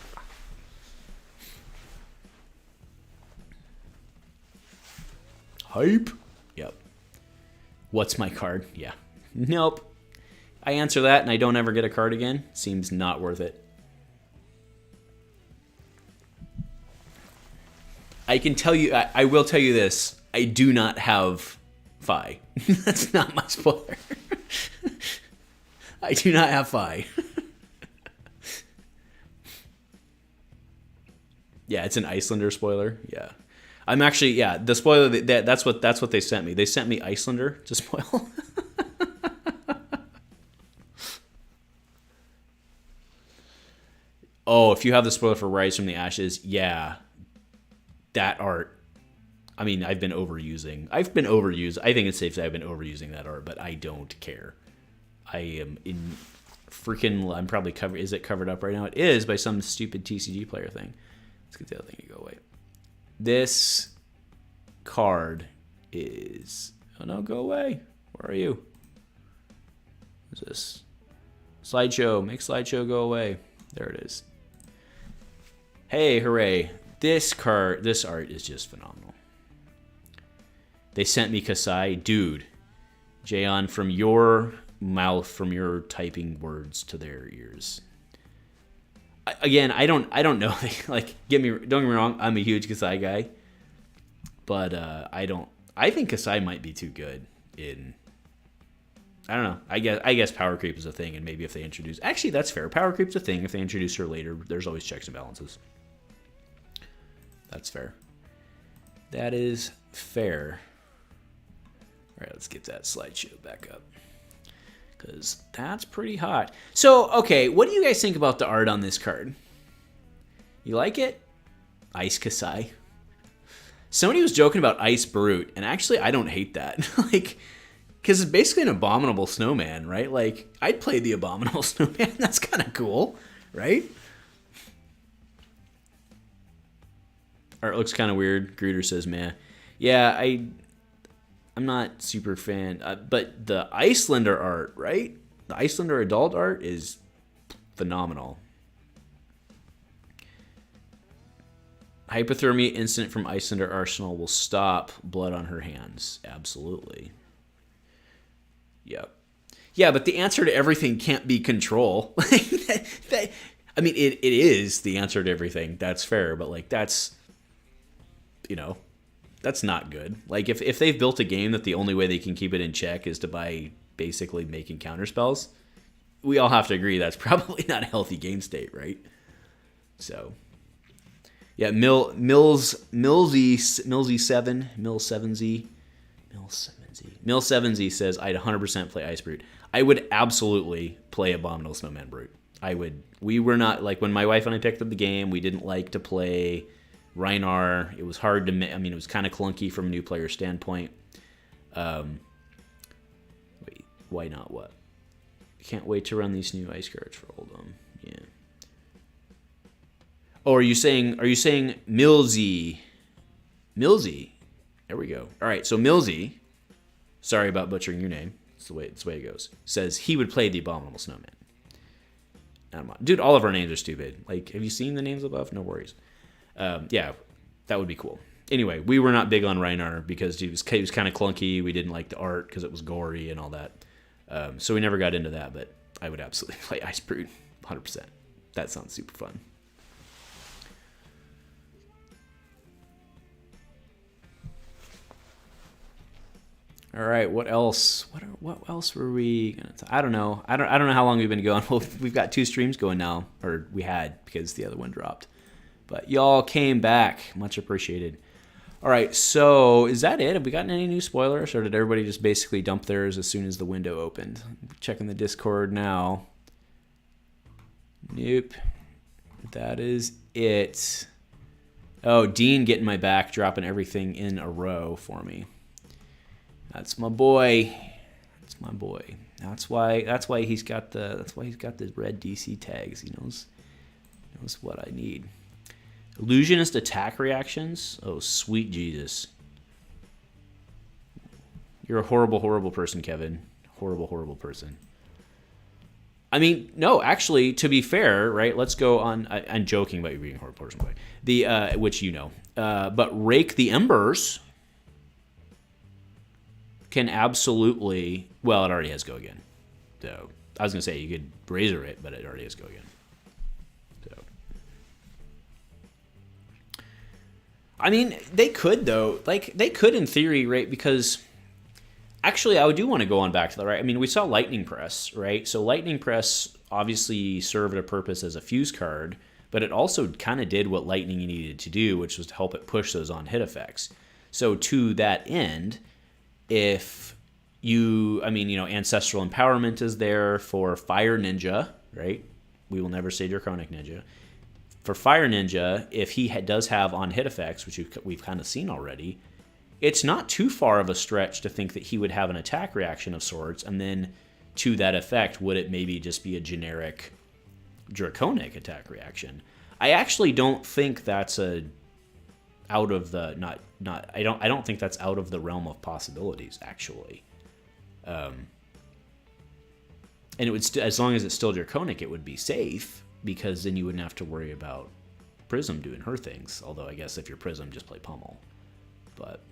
Hype. Yep. What's my card? Yeah. Nope. I answer that and I don't ever get a card again. Seems not worth it. I can tell you, I will tell you this. I do not have Fi. That's not my spoiler. I do not have Fi. Yeah, it's an Icelander spoiler. Yeah. I'm actually, yeah, the spoiler, that's what they sent me. They sent me Icelander to spoil. Oh, if you have the spoiler for Rise from the Ashes, yeah. That art, I mean, I've been overusing. I think it's safe to say I've been overusing that art, but I don't care. I am in freaking, I'm probably covered. Is it covered up right now? It is by some stupid TCG player thing. Let's get the other thing to go away. This card is, oh no, go away. Where are you? What's this? Slideshow, make slideshow go away. There it is. Hey, hooray. This art is just phenomenal. They sent me Kassai. Dude, Jayon, from your mouth, from your typing words to their ears. Again, I don't know. Like, don't get me wrong. I'm a huge Kassai guy, but I think Kassai might be too good in. I don't know. I guess power creep is a thing, and maybe if they introduce, actually that's fair. Power creep's a thing. If they introduce her later, there's always checks and balances. That's fair. That is fair. All right, let's get that slideshow back up, because that's pretty hot. So, okay, what do you guys think about the art on this card? You like it? Ice Kassai. Somebody was joking about Ice Brute, and actually, I don't hate that. Like, because it's basically an abominable snowman, right? Like, I'd play the abominable snowman. That's kind of cool, right? Art looks kind of weird. Gruder says, meh. Yeah, I'm not super fan. But the Icelander art, right? The Icelander adult art is phenomenal. Hypothermia incident from Icelander Arsenal will stop blood on her hands. Absolutely. Yep. Yeah, but the answer to everything can't be control. I mean, it is the answer to everything. That's fair, but like that's, that's not good. Like if they've built a game that the only way they can keep it in check is to by basically making counterspells, we all have to agree that's probably not a healthy game state, right? So, yeah, Mill7Z says I'd 100% play Ice Brute. I would absolutely play Abominable Snowman Brute. I would. We were not, like, when my wife and I picked up the game, we didn't like to play Rhinar. It was hard to, it was kind of clunky from a new player standpoint. Wait, why not what? Can't wait to run these new ice cards for Oldhim. Yeah. Oh, are you saying Millsy? Millsy. There we go. All right, so Millsy, sorry about butchering your name. It's the way it goes. Says he would play the Abominable Snowman. Dude, all of our names are stupid. Like, have you seen the names above? No worries. Yeah, that would be cool. Anyway, we were not big on Rhinar because he was kind of clunky. We didn't like the art because it was gory and all that. So we never got into that, but I would absolutely play Ice Brute 100%. That sounds super fun. All right, what else? What else were we gonna? I don't know. I don't know how long we've been going. Well, we've got 2 streams going now, or we had because the other one dropped. But y'all came back, much appreciated. All right, so is that it? Have we gotten any new spoilers, or did everybody just basically dump theirs as soon as the window opened? Checking the Discord now. Nope. That is it. Oh, Dean getting my back, dropping everything in a row for me. That's my boy. That's my boy. That's why he's got the red DC tags. He knows what I need. Illusionist attack reactions. Oh, sweet Jesus. You're a horrible, horrible person, Kevin. Horrible, horrible person. I mean, no, actually, to be fair, right? Let's go on. I'm joking about you being a horrible person, boy. Which you know. But Rake the Embers can absolutely. Well, it already has Go Again. So I was gonna say you could Razor it, but it already has Go Again. So. I mean, they could though. Like they could in theory, right? Because. Actually, I do want to go on back to that, right? I mean, we saw Lightning Press, right? So Lightning Press obviously served a purpose as a fuse card, but it also kind of did what Lightning needed to do, which was to help it push those on hit effects. So to that end, if you, I mean, you know, Ancestral Empowerment is there for Fire Ninja, right? We will never say Draconic Ninja. For Fire Ninja, if he does have on hit effects, which we've kind of seen already, it's not too far of a stretch to think that he would have an attack reaction of sorts, and then to that effect, would it maybe just be a generic draconic attack reaction? I actually don't think that's out of the I don't think that's out of the realm of possibilities actually. And it would as long as it's still draconic, it would be safe because then you wouldn't have to worry about Prism doing her things. Although I guess if you're Prism, just play Pummel. But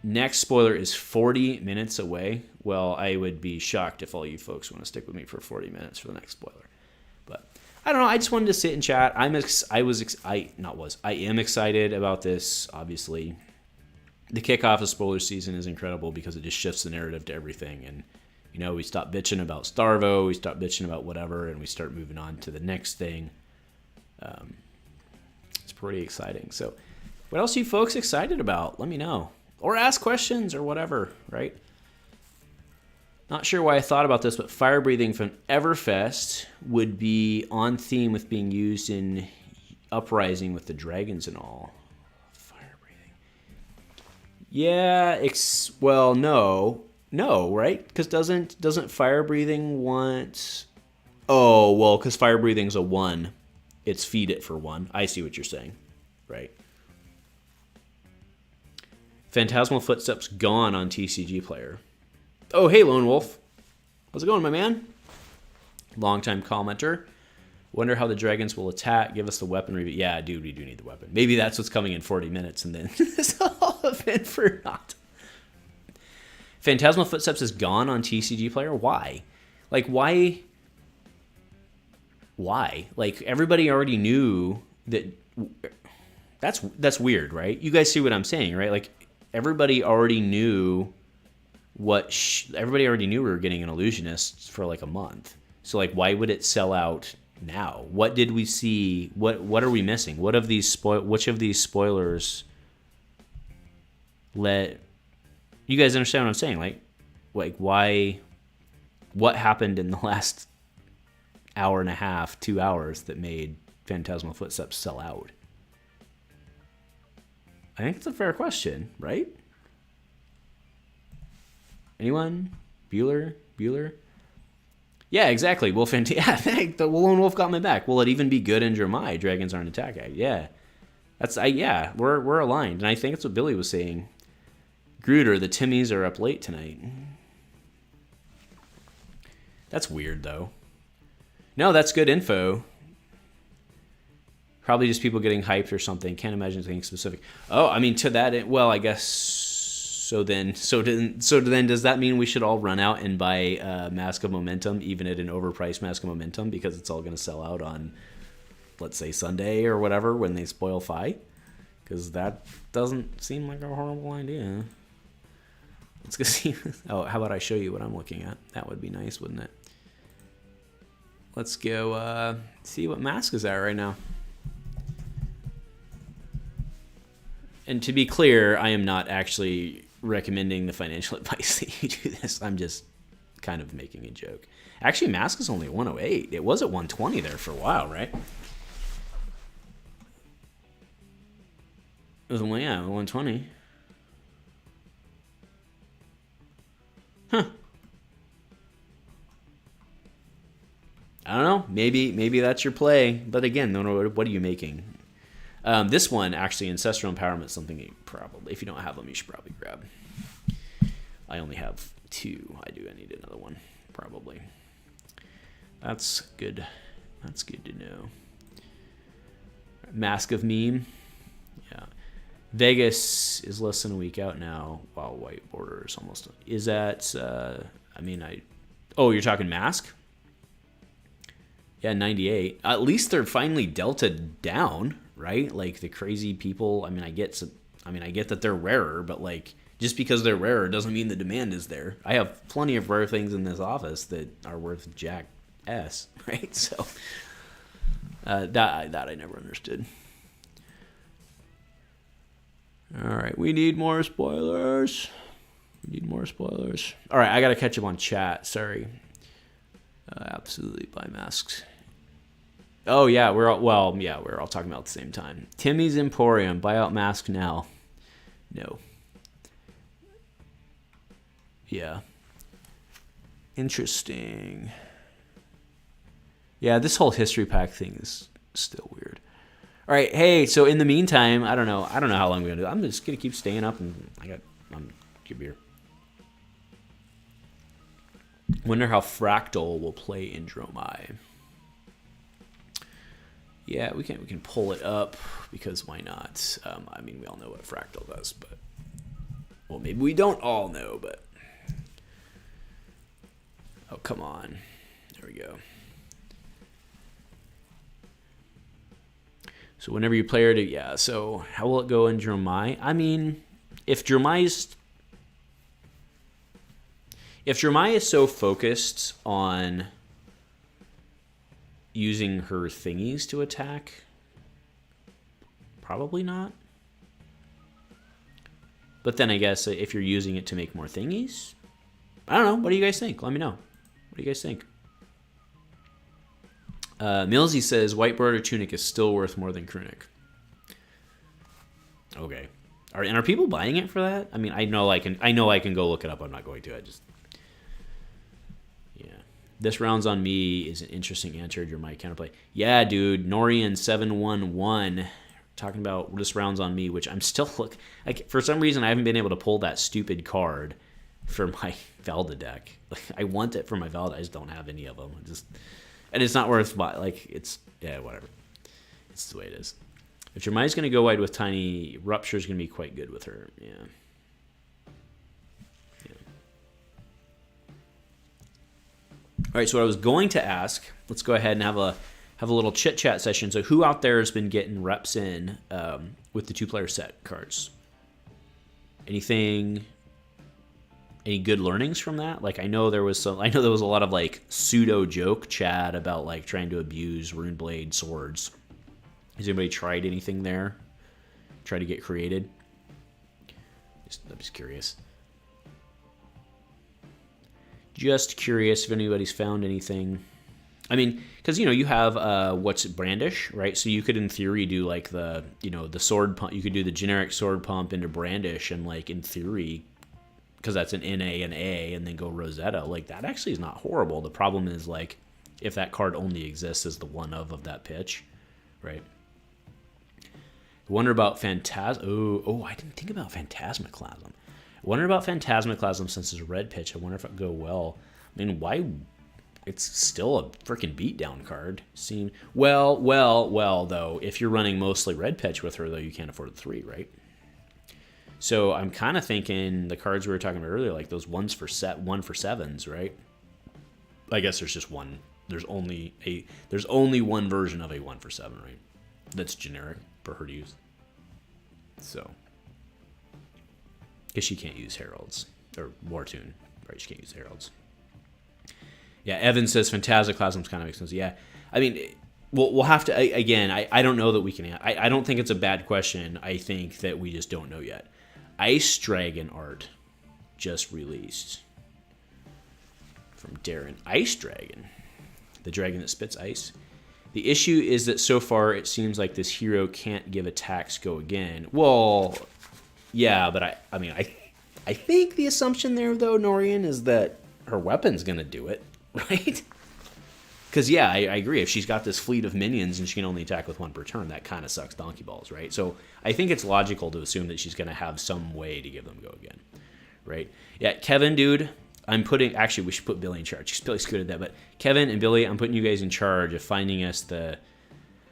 next spoiler is 40 minutes away. Well, I would be shocked if all you folks want to stick with me for 40 minutes for the next spoiler. But I don't know. I just wanted to sit and chat. I am excited about this. Obviously, the kickoff of spoiler season is incredible because it just shifts the narrative to everything. And you know, we stop bitching about Starvo, we stop bitching about whatever, and we start moving on to the next thing. It's pretty exciting. So, what else are you folks excited about? Let me know. Or ask questions or whatever, right? Not sure why I thought about this, but fire breathing from Everfest would be on theme with being used in Uprising with the dragons and all. Fire breathing. Yeah, well, no, right? Because doesn't fire breathing want? Oh, well, because fire breathing's a 1. It's feed it for 1. I see what you're saying, right? Phantasmal Footsteps gone on TCG Player. Oh, hey, Lone Wolf. How's it going, my man? Longtime commenter. Wonder how the dragons will attack. Give us the weapon review. Yeah, dude, we do need the weapon. Maybe that's what's coming in 40 minutes, and then it's all been for naught. Phantasmal Footsteps is gone on TCG Player. Why? Like, why? Like, everybody already knew that. That's weird, right? You guys see what I'm saying, right? Like, everybody already knew everybody already knew we were getting an Illusionist for like a month. So like, why would it sell out now? What did we see? What are we missing? Which of these spoilers let you guys understand what I'm saying? Like why? What happened in the last hour and a half, 2 hours that made Phantasmal Footsteps sell out? I think it's a fair question, right? Anyone? Bueller? Yeah, exactly. Wolf and the Lone Wolf got my back. Will it even be good in Jeremiah? Dragons aren't attack. Yeah, we're aligned, and I think that's what Billy was saying. Gruder, the Timmies are up late tonight. That's weird, though. No, that's good info. Probably just people getting hyped or something. Can't imagine anything specific. Oh, I mean, to that, well, I guess. So then, does that mean we should all run out and buy Mask of Momentum, even at an overpriced Mask of Momentum, because it's all going to sell out on, let's say, Sunday or whatever when they spoil Fi? Because that doesn't seem like a horrible idea. Let's go see. Oh, how about I show you what I'm looking at? That would be nice, wouldn't it? Let's go see what Mask is at right now. And to be clear, I am not actually recommending the financial advice that you do this. I'm just kind of making a joke. Actually, Mask is only 108. It was at 120 there for a while, right? It was 120. Huh. I don't know. Maybe that's your play. But again, what are you making? This one, actually, Ancestral Empowerment is something you probably, if you don't have them, you should probably grab. I only have 2. I need another one, probably. That's good. That's good to know. Mask of Meme. Yeah. Vegas is less than a week out now, while White Border is almost... Is that... Oh, you're talking Mask? Yeah, 98. At least they're finally delta down, right? Like, the crazy people... I get that they're rarer, but, like, just because they're rarer doesn't mean the demand is there. I have plenty of rare things in this office that are worth jack S, right? So, that I never understood. All right, we need more spoilers. All right, I got to catch up on chat. Sorry. Absolutely buy masks. Oh, yeah, we're all talking about at the same time. Timmy's Emporium, buy out mask now. No. Yeah. Interesting. Yeah, this whole history pack thing is still weird. All right, hey, so in the meantime, I don't know how long we're going to do. I'm just going to keep staying up, and I'm give beer. Wonder how Fractal will play in Dromai. Yeah, we can pull it up, because why not? We all know what Fractal does, but... Well, maybe we don't all know, but... Oh, come on. There we go. So whenever you play it, yeah. So how will it go in Dromai? If Dromai is so focused on using her thingies to attack, probably not. But then I guess if you're using it to make more thingies, I don't know. What do you guys think? Let me know. What do you guys think? Millsy says White Border Tunic is still worth more than Krunic. Okay. Are people buying it for that? I know I can go look it up. I'm not going to. Yeah. This round's on me is an interesting answer to your mic counterplay. Yeah, dude. Norian 711 talking about this round's on me, which I'm still for some reason I haven't been able to pull that stupid card for my Valda deck. I want it for my Valda. I just don't have any of them. And it's not worth whatever. It's the way it is. If your mind's going to go wide with Tiny, Rupture's going to be quite good with her. Yeah. All right, so what I was going to ask, let's go ahead and have a little chit-chat session. So who out there has been getting reps in with the 2-player set cards? Any good learnings from that? I know there was a lot of pseudo joke chat about trying to abuse Runeblade swords. Has anybody tried anything there? Try to get created? I'm just curious. Just curious if anybody's found anything. Because you have what's Brandish, right? So you could in theory do the sword pump. You could do the generic sword pump into Brandish, and in theory, because that's an NA and A, and then go Rosetta. That actually is not horrible. The problem is if that card only exists as the one of that pitch, right? I wonder about Oh, I didn't think about Phantasmaclasm. I wonder about Phantasmaclasm since it's a red pitch. I wonder if it would go well. Why? It's still a freaking beatdown card. Well, though, if you're running mostly red pitch with her, though, you can't afford the 3, right? So I'm kind of thinking the cards we were talking about earlier, those 1 for 7s, right? I guess there's just one. There's only one version of a 1 for 7, right? That's generic for her to use. So, because she can't use Heralds or Wartune, right? She can't use Heralds. Yeah, Evan says Phantasmaclasm's kind of expensive. Yeah, we'll have to again. I don't know that we can. I don't think it's a bad question. I think that we just don't know yet. Ice Dragon art just released from Darren. Ice Dragon, the dragon that spits ice. The issue is that so far it seems like this hero can't give attacks go again. Well, yeah, but I think the assumption there though, Norian, is that her weapon's gonna do it, right? Because, yeah, I agree. If she's got this fleet of minions and she can only attack with one per turn, that kind of sucks donkey balls, right? So I think it's logical to assume that she's going to have some way to give them go again, right? Yeah, Kevin, dude, I'm putting... Actually, we should put Billy in charge. She's Billy's good at that. But Kevin and Billy, I'm putting you guys in charge of finding us the...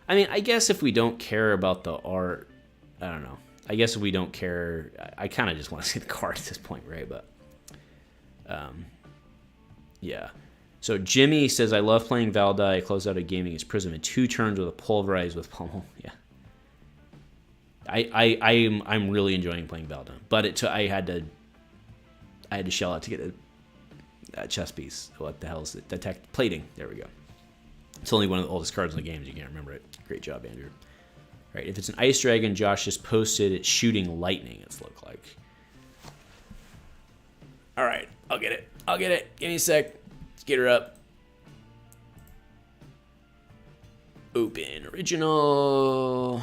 I mean, I guess if we don't care about the art... I don't know. I guess if we don't care... I kind of just want to see the card at this point, right? But... yeah. So Jimmy says, I love playing Valda. I close out a game against Prism in 2 turns with a Pulverize with Pummel. Yeah. I'm really enjoying playing Valda. But I had to shell out to get a chess piece. What the hell is it? Detect plating. There we go. It's only one of the oldest cards in the game. You can't remember it. Great job, Andrew. All right, if it's an Ice Dragon, Josh just posted it's shooting lightning, it's look like. All right, I'll get it. Give me a sec. Let's get her up. Open original.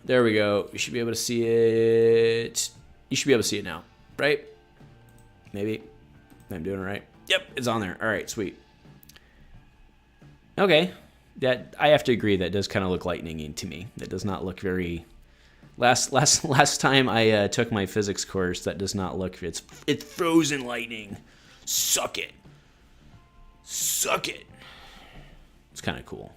There we go. You should be able to see it. You should be able to see it now, right? Maybe. I'm doing it right. Yep, it's on there. All right, sweet. Okay. That I have to agree that does kind of look lightning-y to me. That does not look very... Last time I took my physics course, that does not look... It's frozen lightning. Suck it. Suck it. It's kind of cool.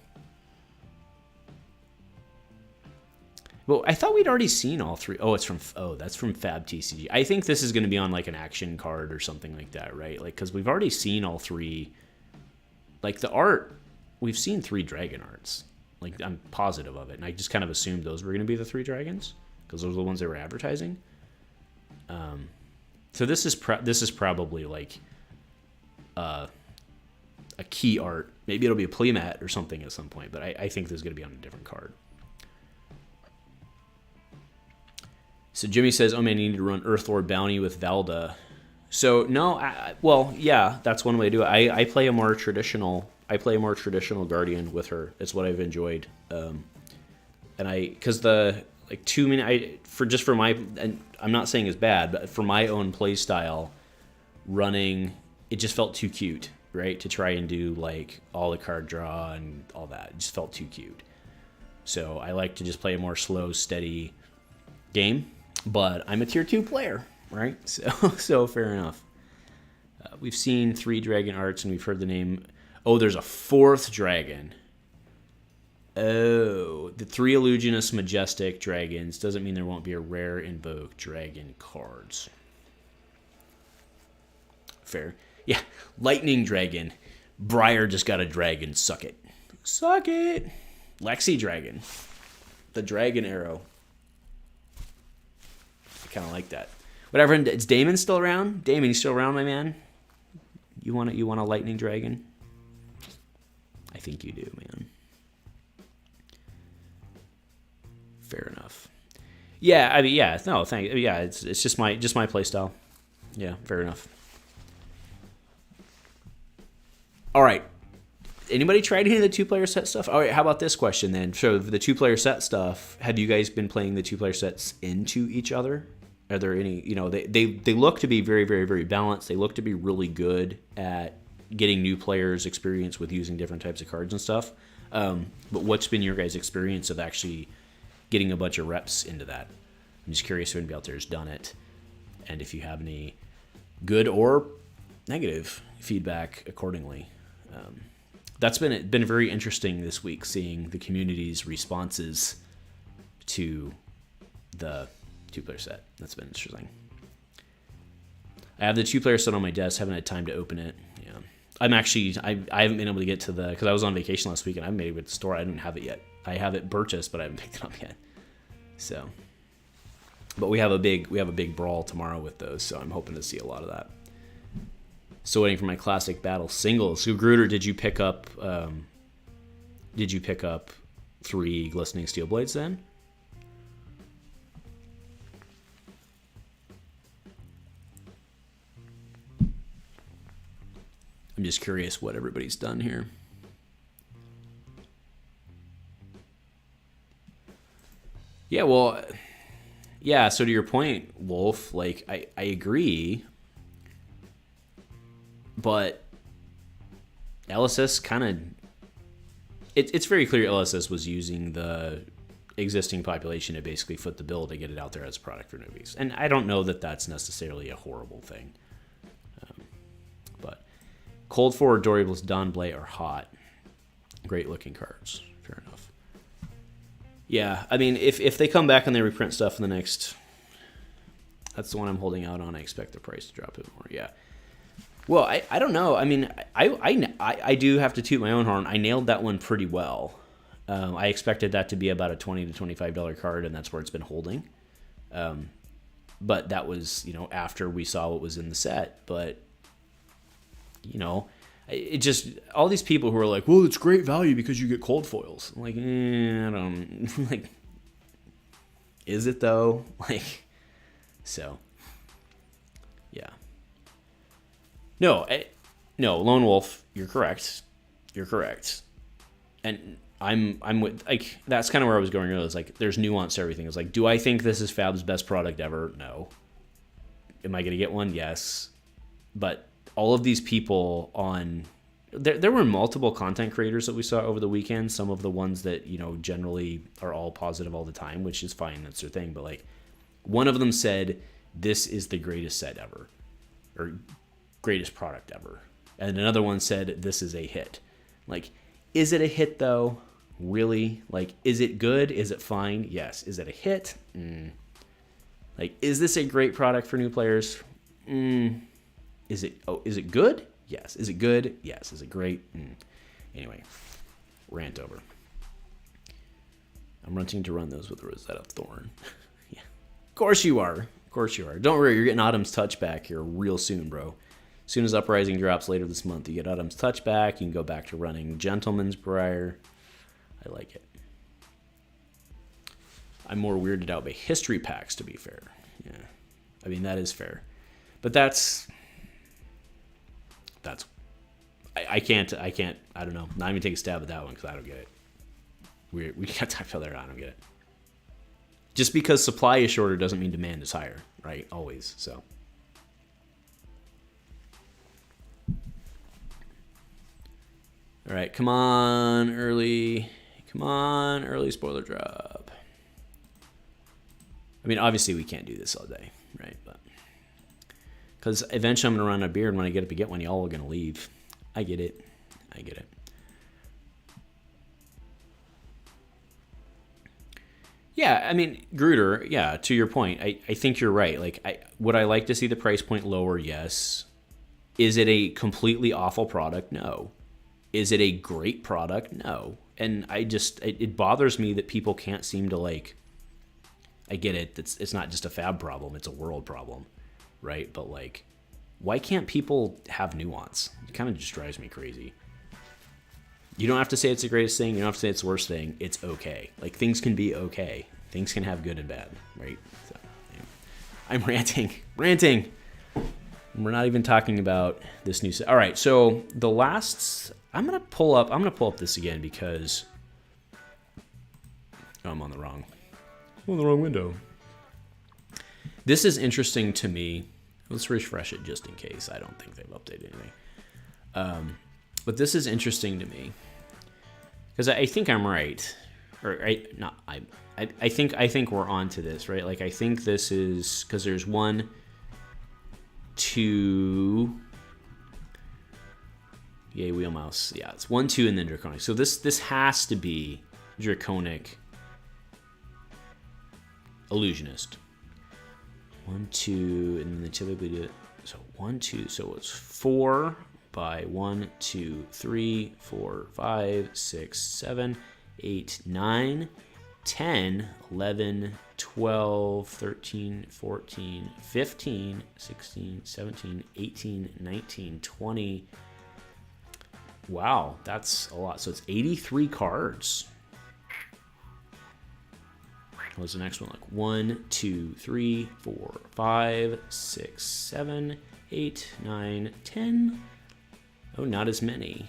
Well, I thought we'd already seen all 3. Oh, that's from Fab TCG. I think this is going to be on like an action card or something like that, right? Like, because we've already seen all 3. Like the art, we've seen 3 dragon arts. Like, I'm positive of it, and I just kind of assumed those were going to be the 3 dragons because those are the ones they were advertising. So this is probably like a key art. Maybe it'll be a playmat or something at some point, but I think this is going to be on a different card. So Jimmy says, oh man, you need to run Earthlord Bounty with Valda. So no, well, yeah, that's one way to do it. I play a more traditional Guardian with her. It's what I've enjoyed. Because the like 2 minute, for my, and I'm not saying it's bad, but for my own play style, running, it just felt too cute, right? To try and do like all the card draw and all that. It just felt too cute. So I like to just play a more slow, steady game. But I'm a tier 2 player, right? So fair enough. We've seen 3 dragon arts and we've heard the name. Oh, there's a 4th dragon. Oh, the 3 Illusionist Majestic dragons doesn't mean there won't be a rare invoke dragon cards. Fair. Yeah, lightning dragon. Briar just got a dragon. Suck it. Suck it. Lexi dragon. The dragon arrow. Kind of like that. Whatever. Is Damon still around? Damon, you still around, my man? You want a lightning dragon? I think you do, man. Fair enough. Yeah, I mean, yeah, no, thank you. Yeah, it's just my play style. Yeah, fair enough. All right. Anybody tried any of the 2-player set stuff? All right, how about this question then? So the 2-player set stuff, have you guys been playing the 2-player sets into each other? Are there any, they look to be very, very, very balanced. They look to be really good at getting new players experience with using different types of cards and stuff. But what's been your guys' experience of actually getting a bunch of reps into that? I'm just curious if anybody out there has done it. And if you have any good or negative feedback accordingly. That's been very interesting this week, seeing the community's responses to the 2-player set. That's been interesting. I have the 2-player set on my desk. Haven't had time to open it. Yeah, I haven't been able to get to because I was on vacation last week and I made it with the store. I don't have it yet. I have it purchased, but I haven't picked it up yet. So, but we have a big brawl tomorrow with those, so I'm hoping to see a lot of that. Still waiting for my classic battle singles. So Gruder, did you pick up 3 glistening steel blades then? I'm just curious what everybody's done here. Yeah, well, yeah, so to your point, Wolf, like, I agree, but LSS kind of... It's very clear LSS was using the existing population to basically foot the bill to get it out there as a product for newbies. And I don't know that that's necessarily a horrible thing. But Cold Forward, Dorables, Dawnblade are hot. Great looking cards. Fair enough. Yeah, I mean, if they come back and they reprint stuff in the next... That's the one I'm holding out on. I expect the price to drop a bit more. Yeah. Well, I don't know. I mean, I do have to toot my own horn. I nailed that one pretty well. I expected that to be about a $20 to $25 card, and that's where it's been holding. But that was, after we saw what was in the set. But, it just, all these people who are like, well, it's great value because you get cold foils. I'm like, I don't, like, is it though? So, yeah. No, Lone Wolf, you're correct. You're correct. And I'm with, that's kind of where I was going earlier. It's like, there's nuance to everything. It's like, do I think this is Fab's best product ever? No. Am I going to get one? Yes. But all of these people there were multiple content creators that we saw over the weekend. Some of the ones that, generally are all positive all the time, which is fine. That's their thing. But one of them said, this is the greatest set ever, or greatest product ever. And another one said, this is a hit. Is it a hit though? Really? Is it good? Is it fine? Yes. Is it a hit? Is this a great product for new players? Is it good? Yes. Is it good? Yes. Is it great? Anyway, rant over. I'm running to run those with a Rosetta Thorn. Yeah. Of course you are. Of course you are. Don't worry, you're getting Autumn's Touch back here real soon, bro. As soon as Uprising drops later this month, you get Autumn's Touch back. You can go back to running Gentleman's Briar. I like it. I'm more weirded out by history packs, to be fair. Yeah. I mean, that is fair. But that's... I can't, I don't know. Not even take a stab at that one because I don't get it. We got to talk about that. I don't get it. Just because supply is shorter doesn't mean demand is higher, right? Always, so... All right, come on, early spoiler drop. I mean, obviously we can't do this all day, right? But because eventually I'm gonna run out of beer, and when I get up to get one, y'all are gonna leave. I get it. Yeah, I mean, Gruder, yeah, to your point, I think you're right. Would I like to see the price point lower? Yes. Is it a completely awful product? No. Is it a great product? No. And it bothers me that people can't seem to I get it. It's not just a Fab problem. It's a world problem, right? But why can't people have nuance? It kind of just drives me crazy. You don't have to say it's the greatest thing. You don't have to say it's the worst thing. It's okay. Things can be okay. Things can have good and bad, right? So, yeah. I'm ranting. We're not even talking about this new set. All right, so the last... I'm gonna pull up this again because I'm on the wrong window. This is interesting to me. Let's refresh it just in case. I don't think they've updated anything. But this is interesting to me because I think I'm right, or I think we're on to this, right? I think this is because there's 1, 2. Yay, wheel mouse. Yeah, it's 1, 2, and then Draconic. So this has to be Draconic Illusionist. 1, 2, and then they typically do it. So 1, 2. So it's 4 by 1, 2, 3, 4, 5, 6, 7, 8, 9, 10, 11, 12, 13, 14, 15, 16, 17, 18, 19, 20. Wow, that's a lot. So it's 83 cards. What was the next one? 1, 2, 3, 4, 5, 6, 7, 8, 9, 10. Oh, not as many.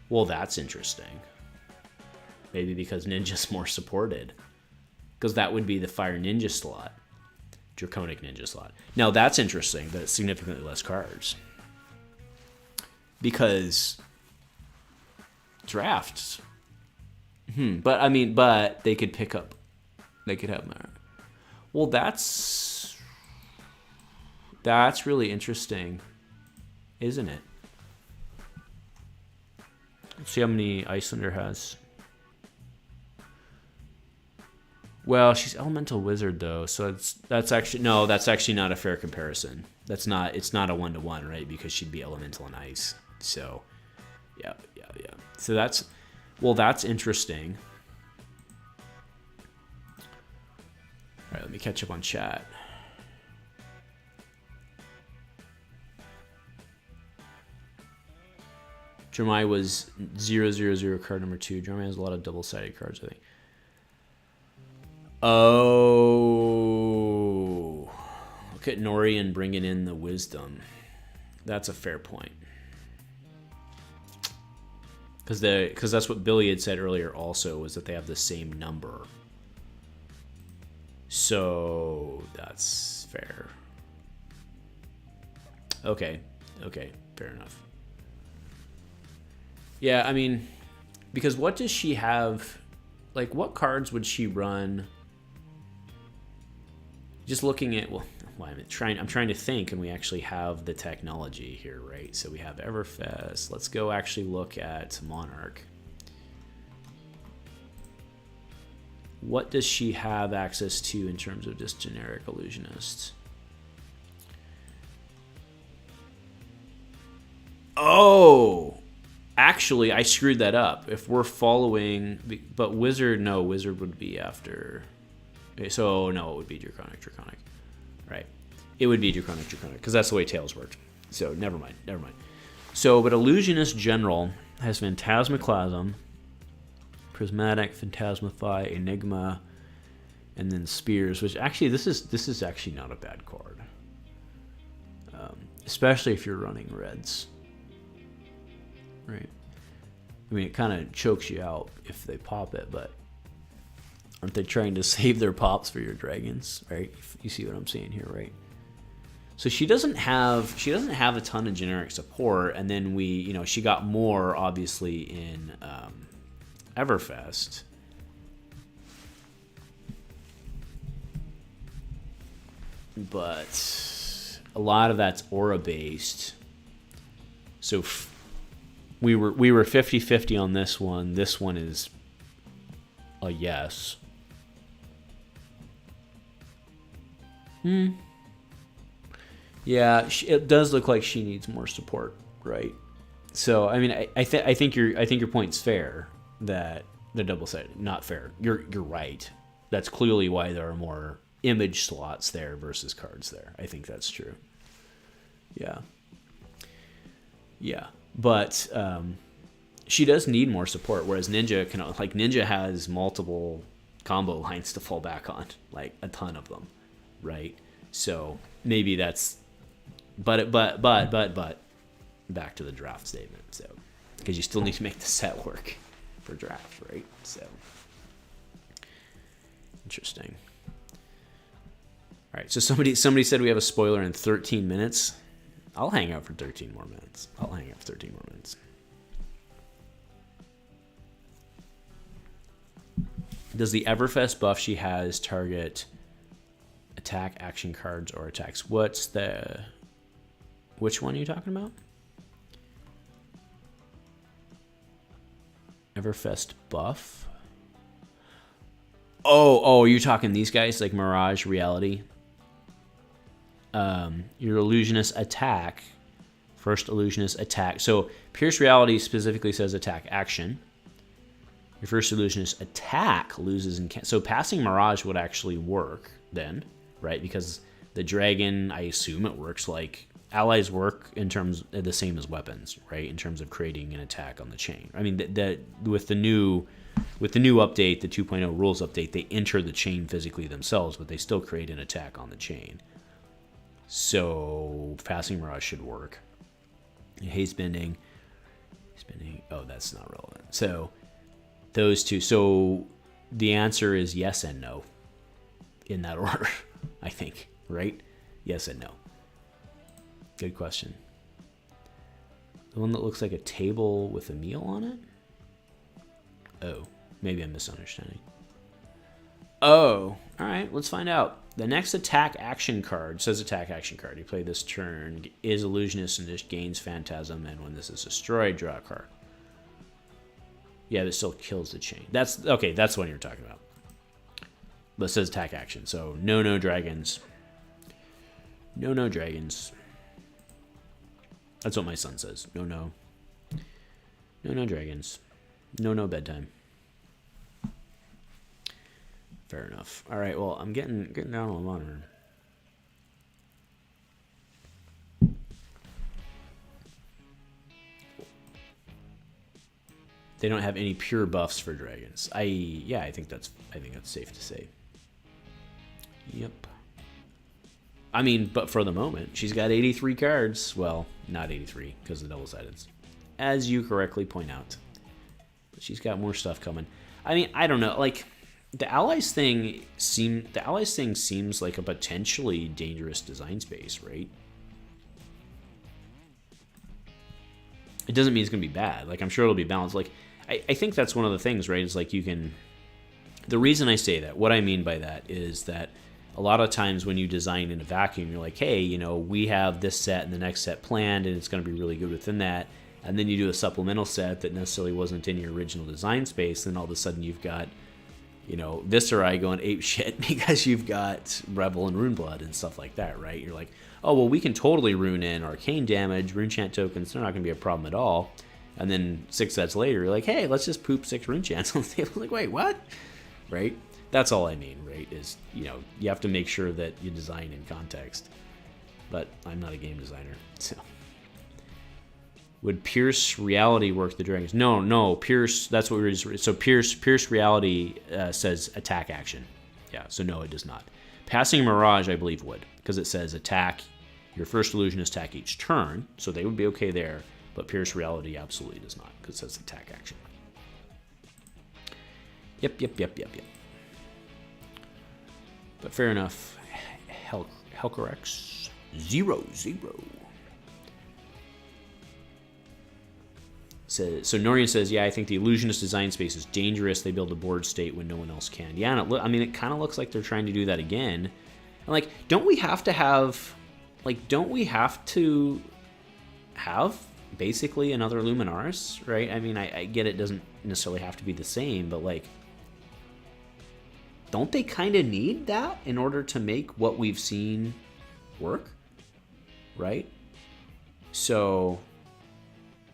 Well, that's interesting. Maybe because Ninja's more supported. Because that would be the Fire Ninja slot. Draconic Ninja slot. Now, that's interesting that it's significantly less cards. because drafts. But I mean, but they could pick up. They could have Monarch. Well, that's really interesting, isn't it? Let's see how many Icelander has. Well, she's Elemental Wizard though, so that's actually not a fair comparison. It's not a 1-to-1, right? Because she'd be Elemental and Ice. So, yeah. So that's interesting. All right, let me catch up on chat. Jeremiah was 000 card number 2. Jeremiah has a lot of double-sided cards, I think. Oh, look at Norian bringing in the wisdom. That's a fair point. Because that's what Billy had said earlier also, was that they have the same number. So that's fair. Okay, fair enough. Yeah, I mean, because what does she have? Like, what cards would she run? Just looking at, I'm trying to think, and we actually have the technology here, right? So we have Everfest. Let's go actually look at Monarch. What does she have access to in terms of just generic Illusionist? Oh, actually, I screwed that up. If we're following, but Wizard would be after. Okay, so no, it would be Draconic, right? It would be Draconic, because that's the way Tails worked. So never mind. So, but Illusionist General has Phantasmaclasm, Prismatic, Phantasmify, Enigma, and then Spears. Which actually, this is actually not a bad card, especially if you're running reds, right? I mean, it kind of chokes you out if they pop it, but aren't they trying to save their pops for your dragons, right? You see what I'm saying here, right? So she doesn't have a ton of generic support, and then she got more obviously in Everfest. But a lot of that's aura based. So we were 50-50 on this one. This one is a yes. Yeah, it does look like she needs more support, right? So I mean, I think your point's fair that the double-sided, not fair. You're right. That's clearly why there are more image slots there versus cards there. I think that's true. Yeah, but she does need more support. Whereas Ninja has multiple combo lines to fall back on, like a ton of them, right? So maybe that's, but back to the draft statement. So because you still need to make the set work for draft, right? So interesting. All right, so somebody said we have a spoiler in 13 minutes. I'll hang out for 13 more minutes. Does the Everfest buff she has target attack, action cards, or attacks? Which one are you talking about? Everfest buff? Oh, you're talking these guys, like Mirage, Reality? Your Illusionist attack, first Illusionist attack. So Pierce Reality specifically says attack action. Your first Illusionist attack loses in so passing Mirage would actually work then, right? Because the dragon, I assume it works like allies work in terms the same as weapons, right? In terms of creating an attack on the chain. I mean, that with the new update, the 2.0 rules update, they enter the chain physically themselves, but they still create an attack on the chain. So passing Mirage should work. Haze bending. Oh, that's not relevant. So those two. So the answer is yes and no in that order, I think, right? Yes and no. Good question. The one that looks like a table with a meal on it? Oh, maybe I'm misunderstanding. Oh, all right, let's find out. The next attack action card says attack action card. You play this turn, is Illusionist, and just gains Phantasm, and when this is destroyed, draw a card. Yeah, this still kills the Chane. That's okay, that's what you're talking about. But it says attack action, so no dragons. No dragons. That's what my son says. No dragons. No bedtime. Fair enough. All right, well, I'm getting down on the monitor. They don't have any pure buffs for dragons. I think that's safe to say. Yep. I mean, but for the moment, she's got 83 cards. Well, not 83 because of the double-sided, as you correctly point out. But she's got more stuff coming. I mean, I don't know. Like, the allies thing seems like a potentially dangerous design space, right? It doesn't mean it's gonna be bad. Like, I'm sure it'll be balanced. Like, I think that's one of the things, right? Is like you can. The reason I say that, what I mean by that, is that a lot of times when you design in a vacuum, you're like, hey, you know, we have this set and the next set planned, and it's going to be really good within that. And then you do a supplemental set that necessarily wasn't in your original design space, and all of a sudden you've got, you know, Viscerai going ape shit because you've got Rebel and Runeblood and stuff like that, right? You're like, oh, well, we can totally rune in arcane damage, rune chant tokens, they're not going to be a problem at all. And then 6 sets later, you're like, hey, let's just poop 6 rune chants on the table. Like, wait, what? Right? That's all I mean, right? Is, you know, you have to make sure that you design in context. But I'm not a game designer, so. Would Pierce Reality work the dragons? No, Pierce, that's what we were just, so Pierce Reality says attack action. Yeah, so no, it does not. Passing Mirage, I believe, would, because it says attack, your first illusionist attack each turn, so they would be okay there, but Pierce Reality absolutely does not, because it says attack action. Yep. But fair enough. Helcorex 0. So Norian says, yeah, I think the Illusionist design space is dangerous. They build a board state when no one else can. Yeah, and I mean, it kind of looks like they're trying to do that again. And like, don't we have to have basically another Luminaris, right? I mean, I get it doesn't necessarily have to be the same, but like, don't they kind of need that in order to make what we've seen work, right? So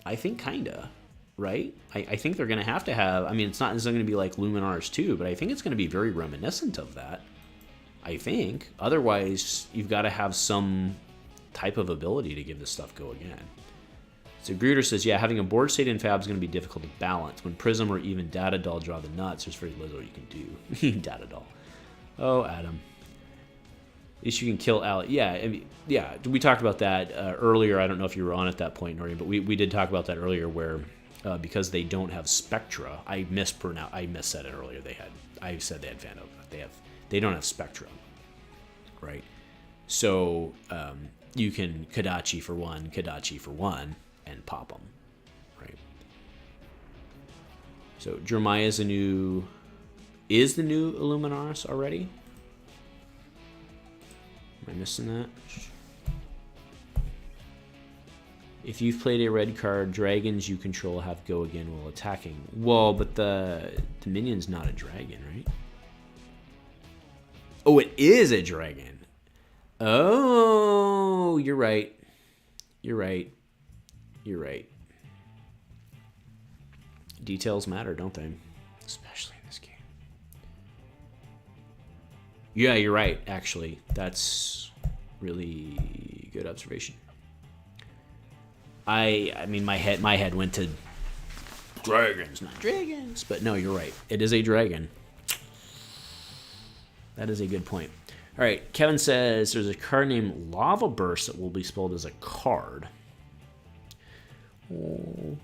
I think kinda, right? I think they're going to have, I mean, it's not necessarily going to be like Luminaris 2, but I think it's going to be very reminiscent of that, I think. Otherwise, you've got to have some type of ability to give this stuff go again. So Gruder says, yeah, having a board state in Fab is going to be difficult to balance. When Prism or even Data Doll draw the nuts, there's very little you can do. Data Doll. Oh, Adam. At least you can kill Ali. Yeah, I mean, yeah, we talked about that earlier. I don't know if you were on at that point, Nori, but we did talk about that earlier where because they don't have Spectra, I missaid it earlier. I said they had Phantom. They don't have Spectra, right? So you can Kadachi for one, and pop them, right? So Jeremiah is the new Illuminaris already? Am I missing that? If you've played a red card, dragons you control have go again while attacking. Well, but the minion's not a dragon, right? Oh, it is a dragon. Oh, you're right. Details matter, don't they? Especially in this game. Yeah, you're right, actually. That's really good observation. I mean, my head went to dragons, not dragons. But no, you're right. It is a dragon. That is a good point. All right, Kevin says there's a card named Lava Burst that will be spelled as a card. Oh,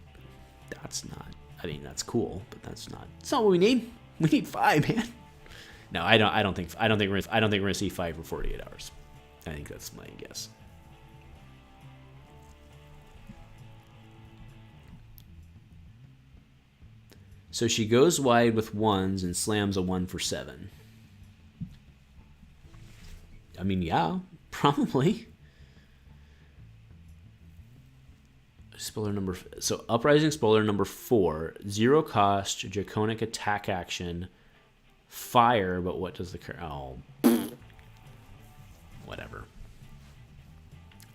that's not. I mean, that's cool, but that's not what we need. We need 5, man. No, I don't think we're gonna see 5 for 48 hours. I think that's my guess. So she goes wide with 1s and slams a 1 for 7. I mean, yeah, probably. Spoiler number... So Uprising spoiler number 4. 0 cost, draconic attack action. Fire, but what does the... Oh. Whatever.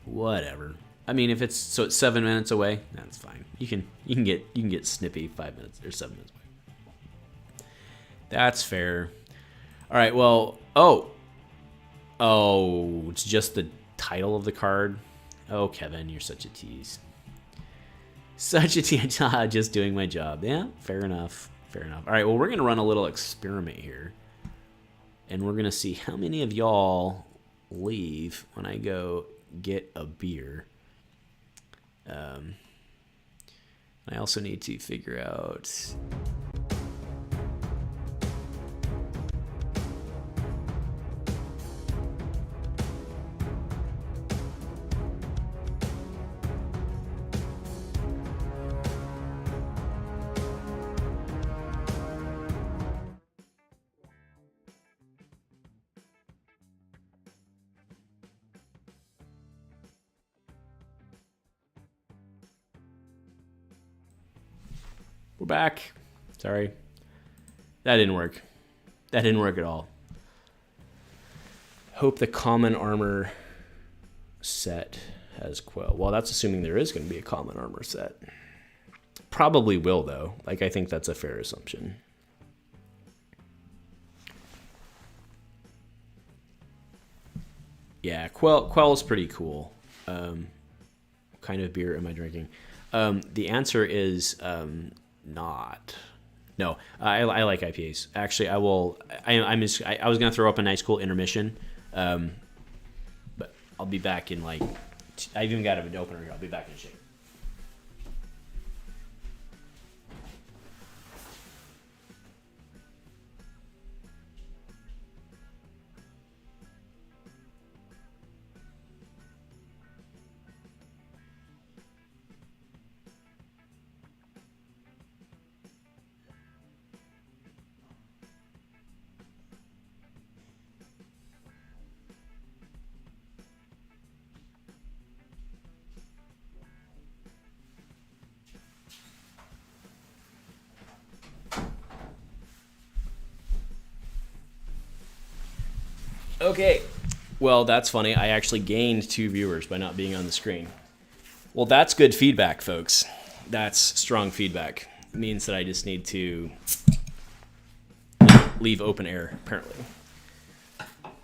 Whatever. I mean, if it's... So it's 7 minutes away, that's fine. You can get snippy 5 minutes or 7 minutes away. That's fair. All right, well... Oh, it's just the title of the card. Oh, Kevin, you're such a tease. Such a tease. Just doing my job. Yeah, fair enough. Fair enough. All right, well, we're going to run a little experiment here. And we're going to see how many of y'all leave when I go get a beer. I also need to figure out... We're back. Sorry. That didn't work. That didn't work at all. Hope the common armor set has Quell. Well, that's assuming there is going to be a common armor set. Probably will, though. Like, I think that's a fair assumption. Yeah, Quell is pretty cool. What kind of beer am I drinking? The answer is... not. No, I like IPAs. Actually, I will. I was gonna throw up a nice cool intermission, but I'll be back in like. I've even got an opener here. I'll be back in a shake. Okay, well, that's funny. I actually gained 2 viewers by not being on the screen. Well, that's good feedback, folks. That's strong feedback. It means that I just need to leave open air, apparently.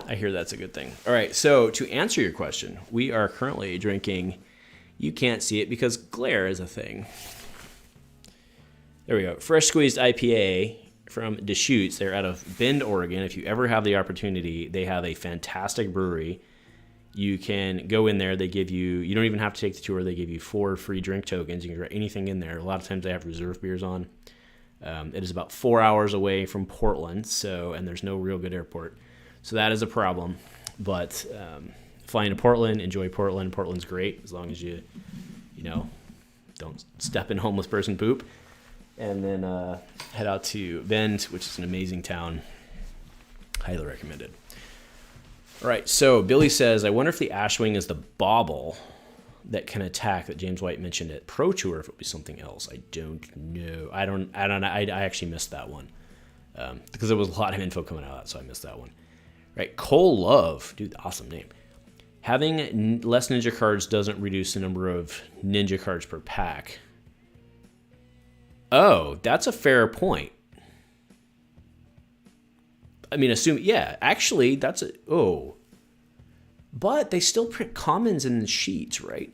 I hear that's a good thing. All right, so to answer your question, we are currently drinking... You can't see it because glare is a thing. There we go. Fresh squeezed IPA from Deschutes. They're out of Bend, Oregon. If you ever have the opportunity, they have a fantastic brewery. You can go in there. They give you, you don't even have to take the tour. They give you 4 free drink tokens. You can get anything in there. A lot of times they have reserve beers on. It is about 4 hours away from Portland, and there's no real good airport. So that is a problem. But flying to Portland, enjoy Portland. Portland's great as long as you don't step in homeless person poop. And then head out to Bend, which is an amazing town. Highly recommended. All right, so Billy says, I wonder if the Ashwing is the bauble that can attack that James White mentioned at Pro Tour, if it would be something else. I don't know. I don't know. I actually missed that one because there was a lot of info coming out, so I missed that one. Right, Cole Love, dude, awesome name. Having less ninja cards doesn't reduce the number of ninja cards per pack. Oh, that's a fair point. I mean, actually, that's a... Oh. But they still print commons in the sheets, right?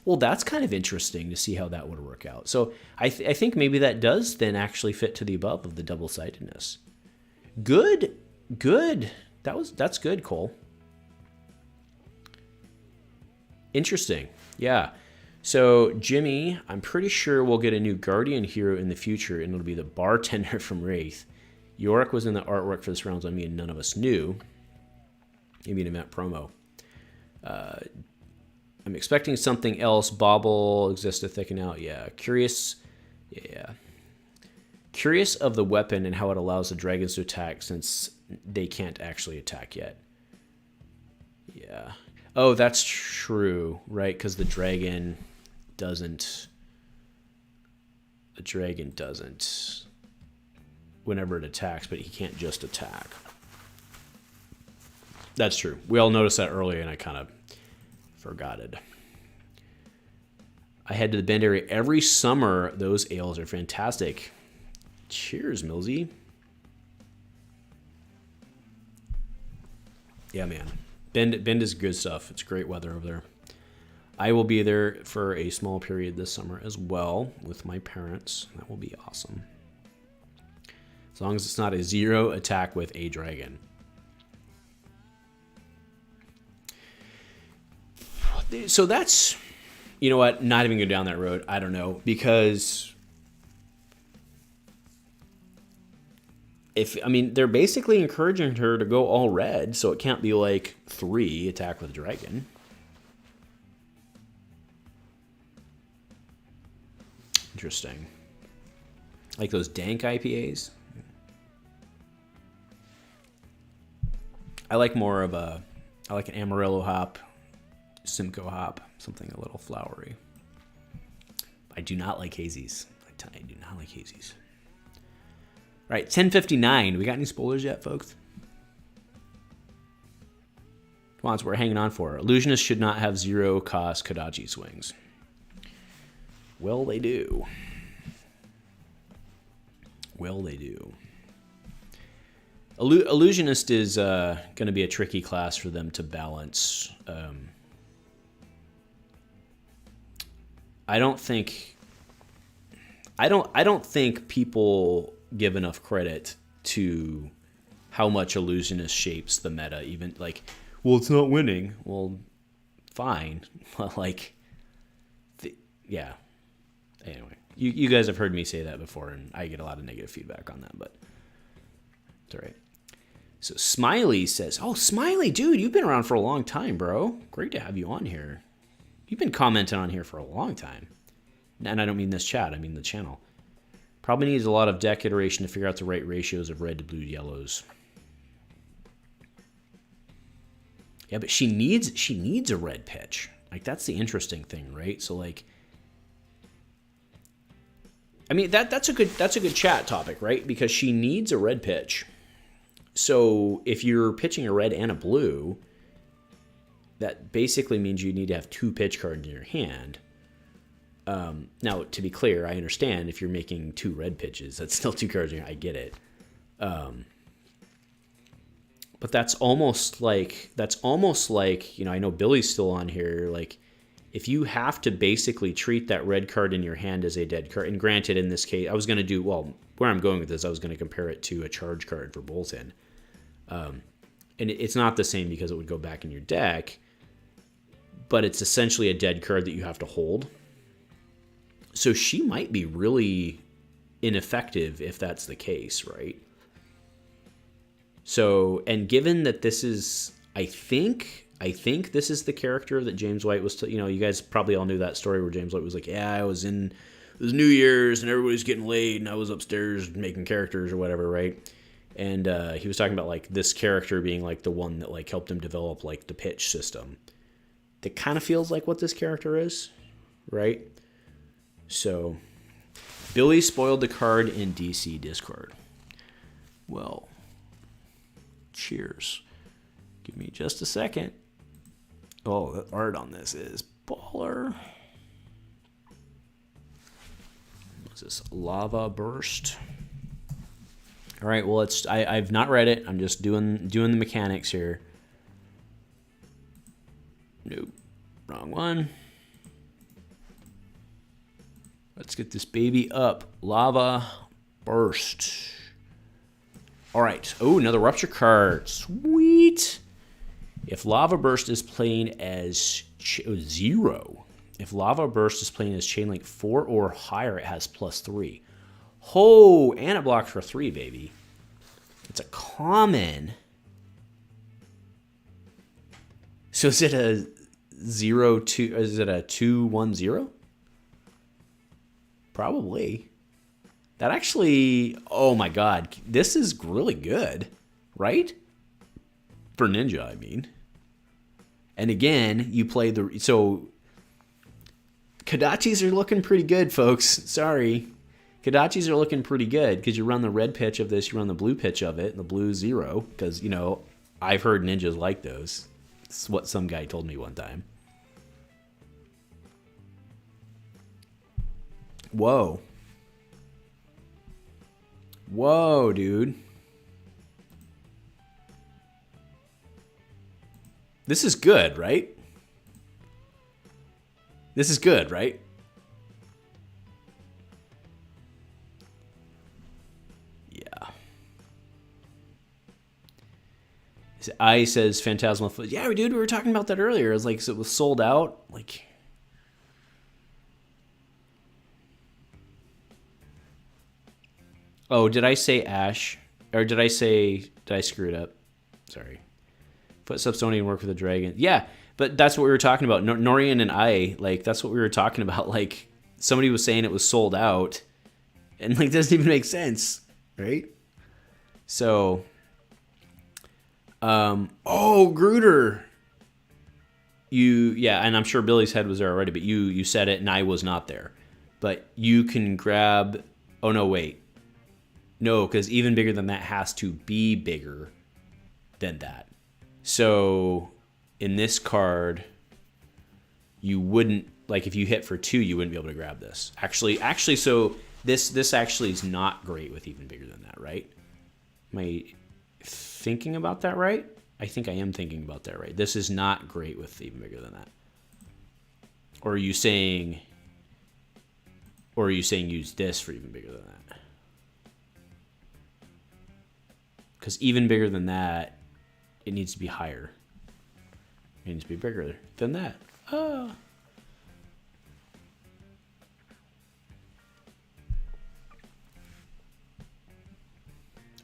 Well, that's kind of interesting to see how that would work out. So I think maybe that does then actually fit to the above of the double-sidedness. Good. That's good, Cole. Interesting. Yeah. So Jimmy, I'm pretty sure we'll get a new Guardian hero in the future, and it'll be the bartender from Wrathe. Yorick was in the artwork for this round on me, and none of us knew. Maybe an event promo. I'm expecting something else. Bauble exists to thicken out. Yeah. Curious Yeah. Curious of the weapon and how it allows the dragons to attack since they can't actually attack yet. Yeah. Oh, that's true, right? Because the dragon doesn't... whenever it attacks, but he can't just attack. That's true. We all noticed that earlier, and I kind of forgot it. I head to the Bend area every summer. Those ales are fantastic. Cheers, Millsy. Yeah, man. Bend is good stuff. It's great weather over there. I will be there for a small period this summer as well with my parents. That will be awesome. As long as it's not a 0 attack with a dragon. So that's, you know what, not even go down that road. I don't know, because they're basically encouraging her to go all red, so it can't be like 3 attack with dragon. Interesting. Like those dank IPAs. I like an Amarillo hop, Simcoe hop, something a little flowery. I do not like hazies. I do not like hazies. All right, 10:59. We got any spoilers yet, folks? Come on, so we're hanging on for. Illusionists should not have 0 cost Kodachi swings. Well, they do. Well, they do. Illusionist is going to be a tricky class for them to balance. I don't think people give enough credit to how much Illusionist shapes the meta. Even like, well, it's not winning. Well, fine. Like, yeah. Anyway, you guys have heard me say that before, and I get a lot of negative feedback on that, but it's all right. So Smiley says, oh, Smiley, dude, you've been around for a long time, bro. Great to have you on here. You've been commenting on here for a long time. And I don't mean this chat, I mean the channel. Probably needs a lot of deck iteration to figure out the right ratios of red to blue yellows. Yeah, but she needs a red pitch. Like, that's the interesting thing, right? So, like, I mean, that's a good chat topic, right? Because she needs a red pitch. So if you're pitching a red and a blue, that basically means you need to have 2 pitch cards in your hand. Now, to be clear, I understand if you're making 2 red pitches, that's still 2 cards in your hand. I get it. But that's almost like, you know, I know Billy's still on here, like, if you have to basically treat that red card in your hand as a dead card, and granted, in this case, I was going to do, well, where I'm going with this, I was going to compare it to a charge card for Boltyn. And it's not the same because it would go back in your deck, but it's essentially a dead card that you have to hold. So she might be really ineffective if that's the case, right? So, and given that this is, I think this is the character that James White was, you know, you guys probably all knew that story where James White was like, yeah, it was New Year's and everybody's getting laid and I was upstairs making characters or whatever, right? And he was talking about like this character being like the one that like helped him develop like the pitch system. That kind of feels like what this character is, right? So, Billy spoiled the card in DC Discord. Well, cheers. Give me just a second. Oh, the art on this is baller. What's this? Lava Burst. All right, well, I've not read it. I'm just doing the mechanics here. Nope, wrong one. Let's get this baby up. Lava Burst. All right. Oh, another Rupture card. Sweet. If Lava Burst is playing as 0, if Lava Burst is playing as Chain Link 4 or higher, it has +3. Oh, and it blocks for 3, baby. It's a common. So is it a 0-2? Is it a 2-1-0? Probably. That actually, oh my god, this is really good, right? For Ninja, I mean. And again, you play the, so Kodachis are looking pretty good, folks. Sorry. Kodachis are looking pretty good because you run the red pitch of this, you run the blue pitch of it, and the blue 0, because, you know, I've heard ninjas like those. It's what some guy told me one time. Whoa. Whoa, dude. This is good, right? This is good, right? Yeah. I says Phantasmal. Yeah, dude, we were talking about that earlier. It was like, so it was sold out. Like, oh, did I say Ash? Or did I screw it up? Sorry. Footsteps don't even work with the dragon. Yeah, but that's what we were talking about. Norian and I, like, that's what we were talking about. Like, somebody was saying it was sold out, and, like, doesn't even make sense, right? So, oh, Gruder. Yeah, and I'm sure Billy's head was there already, but you said it, and I was not there. But you can grab, oh, no, wait. No, because even bigger than that has to be bigger than that. So in this card, you wouldn't, like, if you hit for 2, you wouldn't be able to grab this. Actually, so this actually is not great with even bigger than that, right? Am I thinking about that right? I think I am thinking about that right. This is not great with even bigger than that. Or are you saying use this for even bigger than that? Because even bigger than that, it needs to be higher. It needs to be bigger than that. Oh.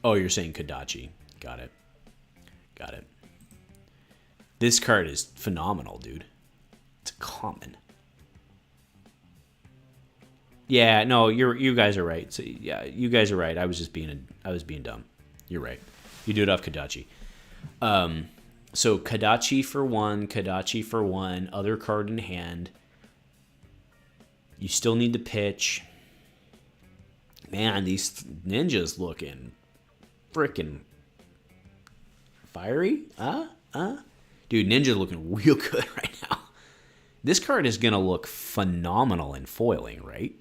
Oh, you're saying Kodachi. Got it. Got it. This card is phenomenal, dude. It's a common. Yeah, no, you guys are right. So yeah, you guys are right. I was being dumb. You're right. You do it off Kodachi. So Kodachi for 1, other card in hand. You still need to pitch. Man, these ninjas looking freaking fiery. Dude, ninja looking real good right now. This card is going to look phenomenal in foiling, right?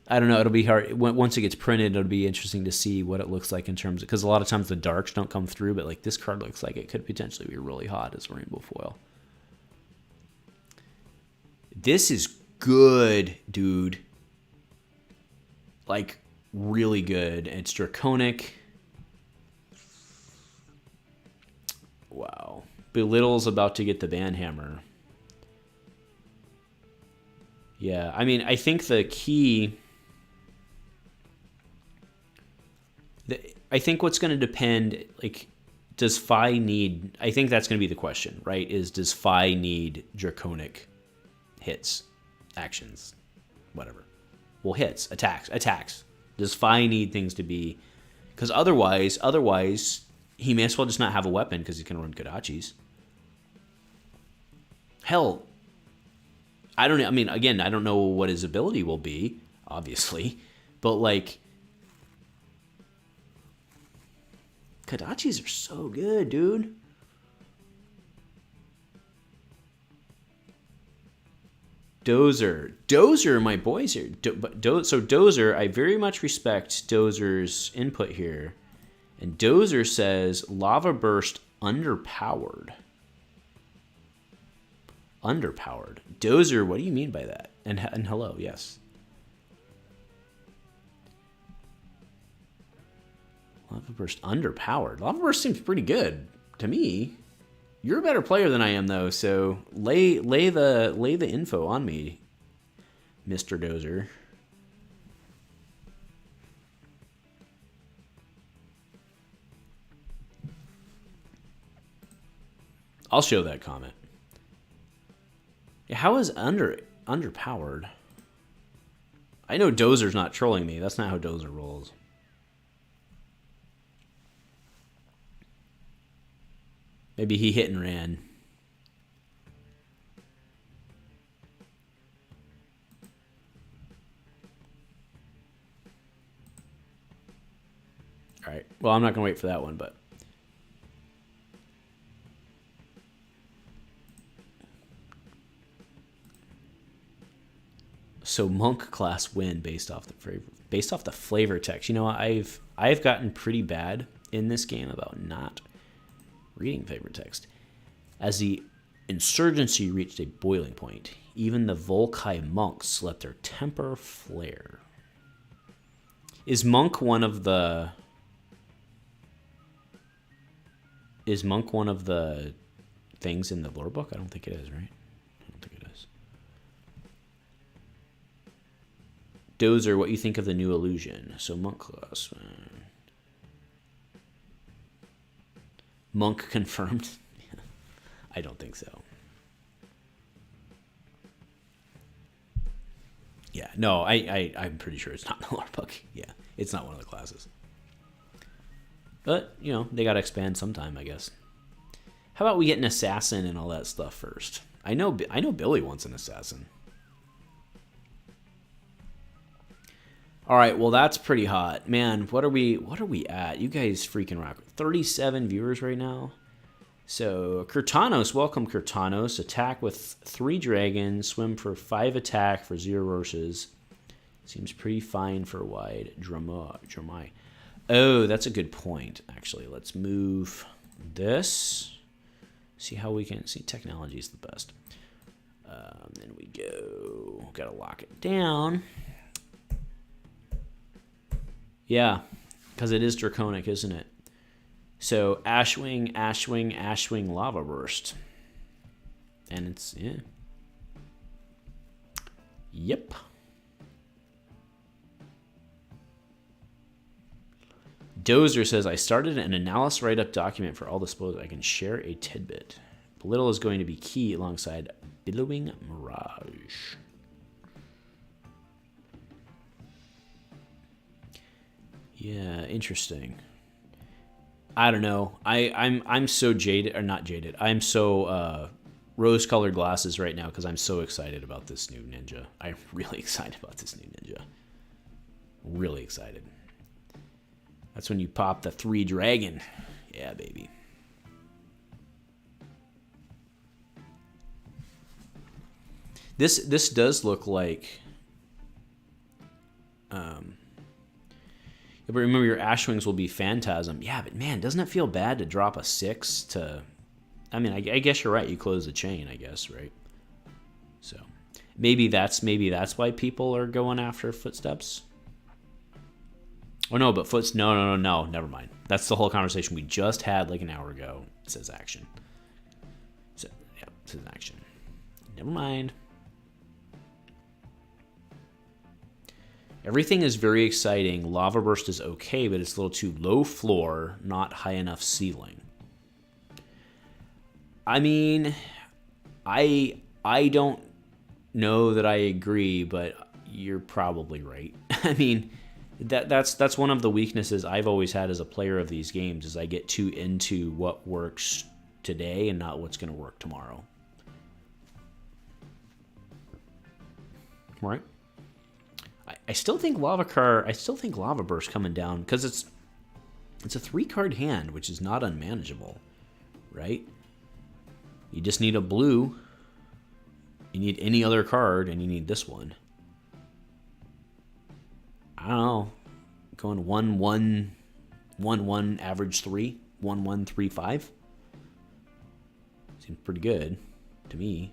I don't know. It'll be hard. Once it gets printed, it'll be interesting to see what it looks like in terms of, because a lot of times the darks don't come through, but like this card looks like it could potentially be really hot as a rainbow foil. This is good, dude. Like, really good. It's draconic. Wow. Belittle's about to get the banhammer. Yeah, I mean, I think the key... I think what's going to depend, like, does Phi need... I think that's going to be the question, right? Does Phi need draconic hits, actions, whatever? Well, hits, attacks. Does Phi need things to be... Because otherwise, he may as well just not have a weapon because he can run Kodachis. Hell, I don't know. I mean, again, I don't know what his ability will be, obviously, but like... Kodachis are so good, dude. Dozer, my boys here. So Dozer, I very much respect Dozer's input here. And Dozer says, Lava Burst underpowered. Underpowered. Dozer, what do you mean by that? And hello, yes. Lava Burst underpowered. Lava Burst seems pretty good to me. You're a better player than I am, though, so lay the info on me, Mr. Dozer. I'll show that comment. Yeah, how is underpowered? I know Dozer's not trolling me. That's not how Dozer rolls. Maybe he hit and ran. All right. Well, I'm not going to wait for that one, but... So Monk class win based off the flavor text. You know, I've gotten pretty bad in this game about not reading flavor text. As the insurgency reached a boiling point, even the Volkai monks let their temper flare. Is Monk one of the things in the lore book? I don't think it is, right? I don't think it is. Dozer, what you think of the new illusion? So Monk class. Monk confirmed. I don't think so. Yeah, no, I'm pretty sure it's not in the lore book. Yeah, it's not one of the classes. But, you know, they gotta expand sometime, I guess. How about we get an assassin and all that stuff first? I know Billy wants an assassin. All right, well, that's pretty hot. Man, what are we at? You guys freaking rock. 37 viewers right now. So, Kurtanos, welcome Kurtanos. Attack with 3 dragons, swim for 5 attack for 0 rushes. Seems pretty fine for wide. Dramai. Oh, that's a good point, actually. Let's move this. See how we can... See, technology is the best. Then we go... Gotta lock it down. Yeah, because it is draconic, isn't it? So, Ashwing, Lava Burst. And it's... Yeah. Yep. Dozer says, I started an analysis write-up document for all disposals. I can share a tidbit. Belittle is going to be key alongside Billowing Mirage. Yeah, interesting. I don't know. I'm so jaded, or not jaded. I'm so rose-colored glasses right now because I'm so excited about this new ninja. I'm really excited about this new ninja. Really excited. That's when you pop the 3 dragon. Yeah, baby. This does look like... But remember, your Ashwings will be Phantasm. Yeah, but man, doesn't it feel bad to drop a 6 to... I mean, I guess you're right. You close the chain, I guess, right? So maybe that's why people are going after Footsteps. Oh, no, but No, never mind. That's the whole conversation we just had like an hour ago. It says action. So, yeah, it says action. Never mind. Everything is very exciting. Lava Burst is okay, but it's a little too low floor, not high enough ceiling. I mean, I don't know that I agree, but you're probably right. I mean, that's one of the weaknesses I've always had as a player of these games is I get too into what works today and not what's going to work tomorrow. Right? I still think Lava Burst coming down because it's a 3-card hand, which is not unmanageable, right? You just need a blue. You need any other card, and you need this one. I don't know. Going 1-1, average 3, 1-1, 3-5. Seems pretty good to me.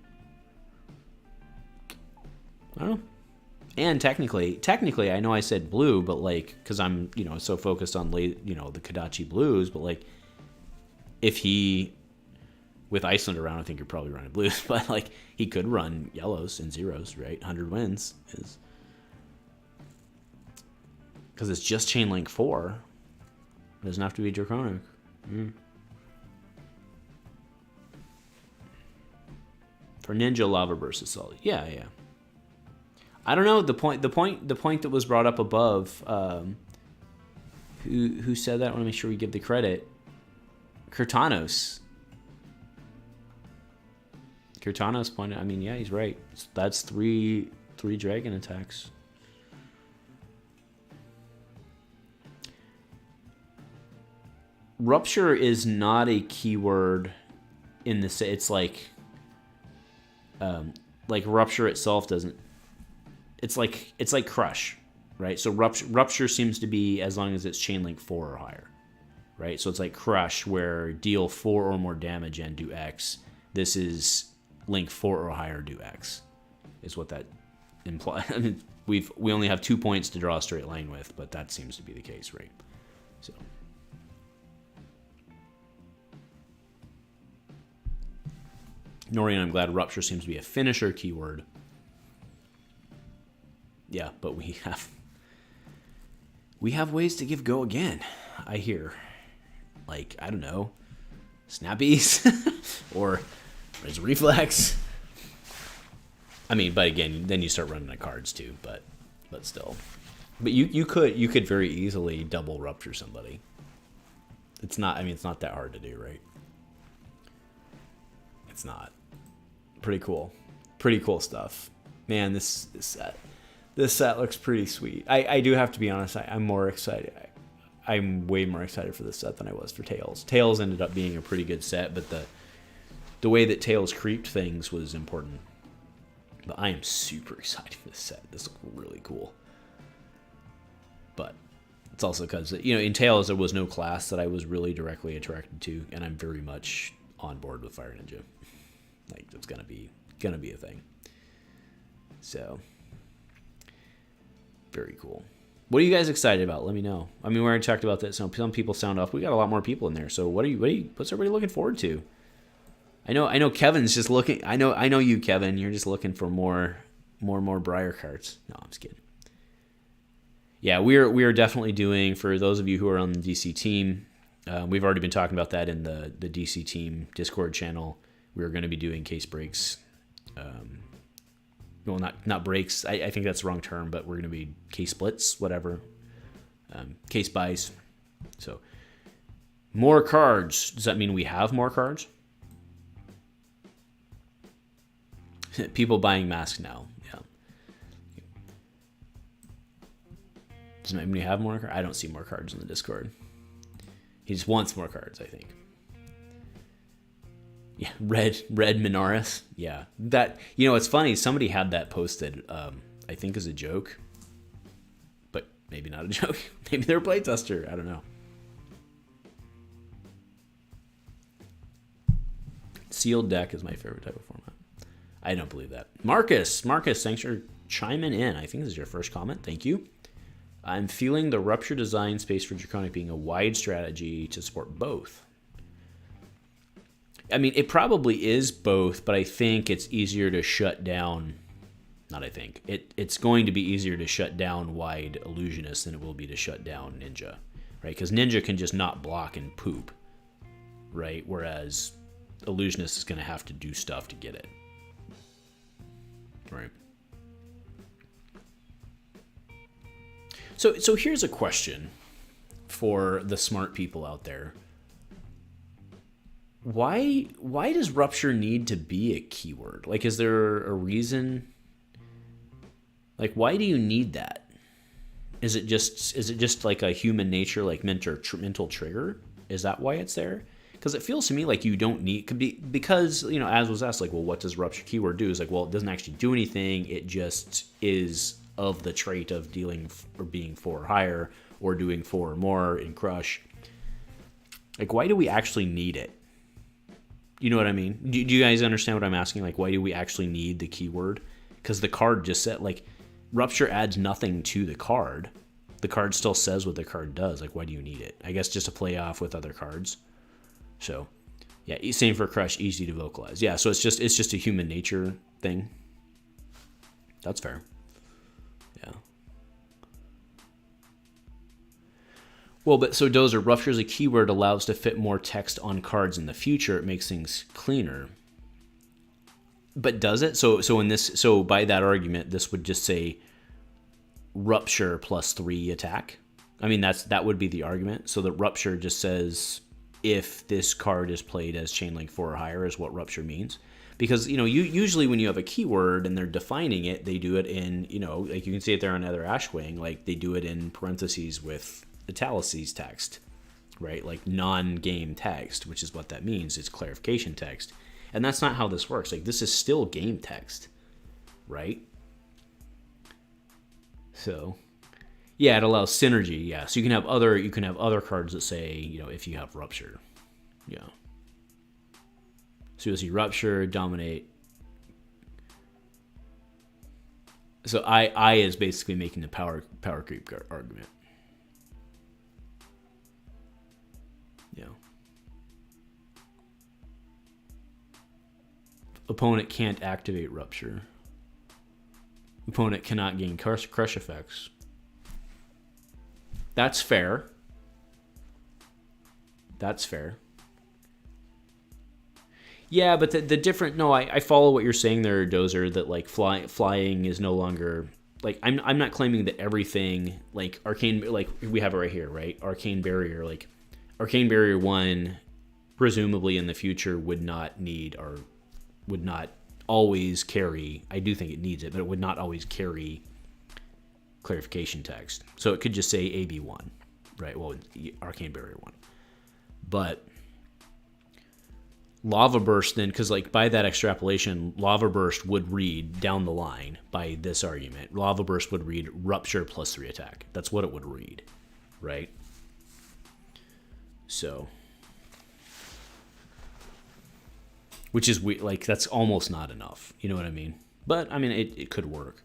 I don't know. And technically, I know I said blue, but like, because I'm, so focused on, the Kodachi blues, but like, if he, with Iceland around, I think you're probably running blues, but like, he could run yellows and zeros, right? 100 wins is, because it's just Chain Link 4. It doesn't have to be Draconic. For Ninja, Lava Burst is solid. Yeah. I don't know, the point that was brought up above, who said that? I want to make sure we give the credit. Kurtanos pointed, I mean, yeah, he's right. That's three dragon attacks. Rupture is not a keyword in this. It's like Rupture itself doesn't. It's like Crush, right? So Rupture seems to be as long as it's chain link 4 or higher, right? So it's like Crush, where deal 4 or more damage and do X. This is link 4 or higher, do X, is what that implies. I mean, we only have 2 points to draw a straight line with, but that seems to be the case, right? So. Norian, I'm glad Rupture seems to be a finisher keyword. Yeah, but we have ways to give go again, I hear. Like, I don't know, Snappies or Res Reflex. I mean, but again, then you start running the cards too, but still. But you could very easily double Rupture somebody. It's not that hard to do, right? It's not. Pretty cool stuff, man. This set looks pretty sweet. I do have to be honest, I'm more excited. I'm way more excited for this set than I was for Tails. Tails ended up being a pretty good set, but the way that Tails creeped things was important. But I am super excited for this set. This looks really cool. But it's also because, in Tails there was no class that I was really directly attracted to, and I'm very much on board with Fire Ninja. Like, it's gonna be a thing. So, very cool. What are you guys excited about? Let me know. I mean, we already talked about that. Some people sound off. We got a lot more people in there. So, what's everybody looking forward to? I know Kevin's just looking. I know you, Kevin. You're just looking for more Briar cards. No, I'm just kidding. Yeah, we are definitely doing, for those of you who are on the DC team. We've already been talking about that in the DC team Discord channel. We're going to be doing case breaks. Well, not breaks. I think that's the wrong term, but we're going to be case splits, whatever. Case buys. So, more cards. Does that mean we have more cards? People buying masks now. Yeah. Does that mean we have more cards? I don't see more cards in the Discord. He just wants more cards, I think. Yeah, red Minaris. Yeah, that, it's funny. Somebody had that posted, I think as a joke, but maybe not a joke. Maybe they're a playtester. I don't know. Sealed deck is my favorite type of format. I don't believe that. Marcus, thanks for chiming in. I think this is your first comment. Thank you. I'm feeling the Rupture design space for Draconic being a wide strategy to support both. I mean, it probably is both, but I think it's easier to shut down. Not I think. It's going to be easier to shut down wide Illusionist than it will be to shut down Ninja, right? Because Ninja can just not block and poop, right? Whereas Illusionist is going to have to do stuff to get it, right? So here's a question for the smart people out there. Why does Rupture need to be a keyword? Like, is there a reason? Like, why do you need that? Is it just like a human nature, like mental trigger? Is that why it's there? Because it feels to me like you don't need, because, as was asked, like, well, what does Rupture keyword do? It's like, well, it doesn't actually do anything. It just is of the trait of dealing or being 4 or higher, or doing 4 or more in Crush. Like, why do we actually need it? You know what I mean? Do you guys understand what I'm asking? Like, why do we actually need the keyword? Because the card just said, like, Rupture adds nothing to the card. The card still says what the card does. Like, why do you need it? I guess just to play off with other cards. So, yeah, same for Crush, easy to vocalize. Yeah, so it's just a human nature thing. That's fair. Yeah. Well, but so Dozer, Rupture as a keyword allows to fit more text on cards in the future. It makes things cleaner. But does it? So in this, so by that argument, this would just say Rupture plus 3 attack. I mean, that would be the argument. So the Rupture just says if this card is played as Chain Link 4 or higher is what Rupture means. Because, you usually when you have a keyword and they're defining it, they do it in, like you can see it there on Nether Ashwing, like they do it in parentheses with italices text, right? Like non-game text, which is what that means. It's clarification text. And that's not how this works. Like, this is still game text, right? So, yeah, it allows synergy. Yeah, so you can have other cards that say, if you have Rupture, yeah. So you'll see Rupture, Dominate. So I is basically making the power creep argument. Yeah. Opponent can't activate Rupture. Opponent cannot gain crush effects. That's fair. That's fair. Yeah, but the different... No, I follow what you're saying there, Dozer, that, like, flying is no longer... Like, I'm not claiming that everything, like, Arcane... Like, we have it right here, right? Arcane Barrier, like... Arcane Barrier 1, presumably in the future, would not need, or would not always carry... I do think it needs it, but it would not always carry clarification text. So it could just say AB1, right? Well, Arcane Barrier 1. But... Lava Burst then, because like by that extrapolation, Lava Burst would read down the line by this argument. Lava Burst would read Rupture plus 3 attack. That's what it would read, right? So, which is like that's almost not enough. You know what I mean? But I mean it could work.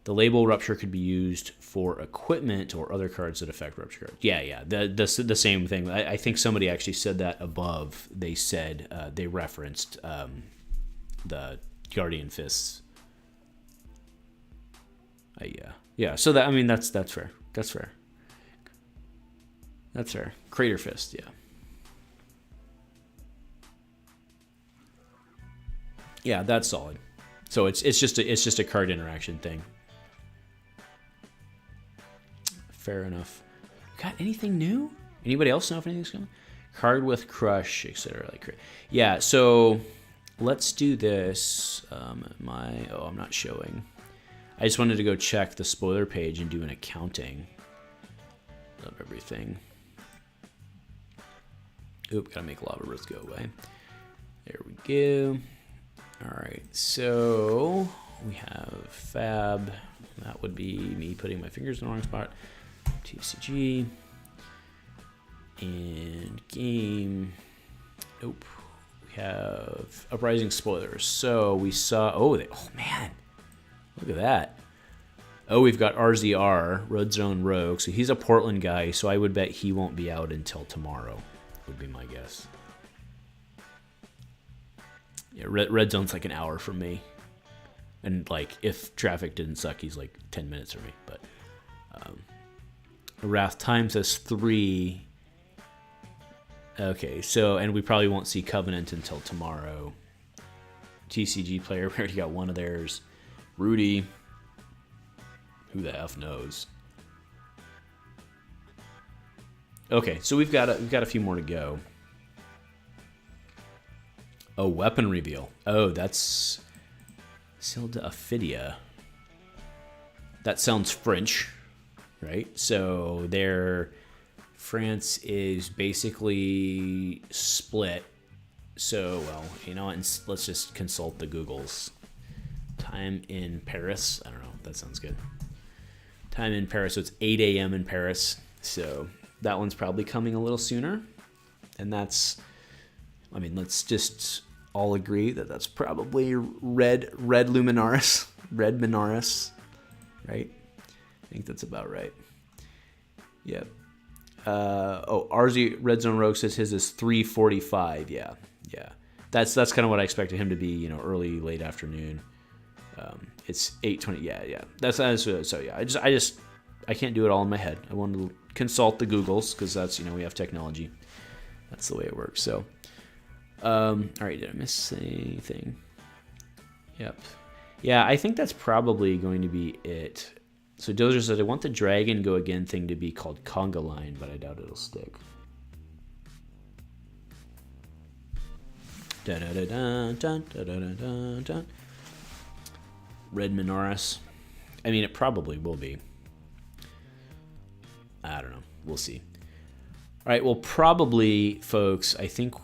The label Rupture could be used for equipment or other cards that affect Rupture cards. Yeah. The same thing. I think somebody actually said that above. They said, they referenced the Guardian Fists. Yeah. So that, I mean, that's fair. That's fair. That's fair. Crater Fist, yeah. Yeah, that's solid. So it's just a card interaction thing. Fair enough. Got anything new? Anybody else know if anything's coming? Card with Crush, etc. Like, yeah. So let's do this. I'm not showing. I just wanted to go check the spoiler page and do an accounting of everything. Oop, gotta make Lava Burst go away. There we go. All right, so we have Fab. That would be me putting my fingers in the wrong spot. TCG and game. Nope. We have Uprising spoilers. So we saw. Oh man, look at that. Oh, we've got RZR, Red Zone Rogue. So he's a Portland guy. So I would bet he won't be out until tomorrow. Would be my guess. Yeah, Red Zone's like an hour from me. And like if traffic didn't suck, he's like 10 minutes from me. But Wrathe times us 3. Okay, so and we probably won't see Covenant until tomorrow. TCG player, we already got one of theirs. Rudy, who the F knows? Okay, so we've got a few more to go. Oh, weapon reveal. Oh, that's Silda Ophidia. That sounds French, right? So France is basically split. So, well, you know what? Let's just consult the Googles. Time in Paris. I don't know. That sounds good. Time in Paris. So it's 8 a.m. in Paris. So that one's probably coming a little sooner. And that's... I mean, let's just all agree that that's probably red Luminaris, red Minaris, right? I think that's about right. Yep. RZ Red Zone Rogue says his is 3:45. Yeah. That's kind of what I expected him to be. You know, early, late afternoon. It's 8:20. Yeah. That's so. Yeah. I can't do it all in my head. I wanted to consult the Googles because that's we have technology. That's the way it works. So. All right, did I miss anything? Yep. Yeah, I think that's probably going to be it. So Dozer says, I want the Dragon Go Again thing to be called Conga Line, but I doubt it'll stick. Red Minoris. I mean, it probably will be. I don't know. We'll see. All right. Well, probably, folks. I think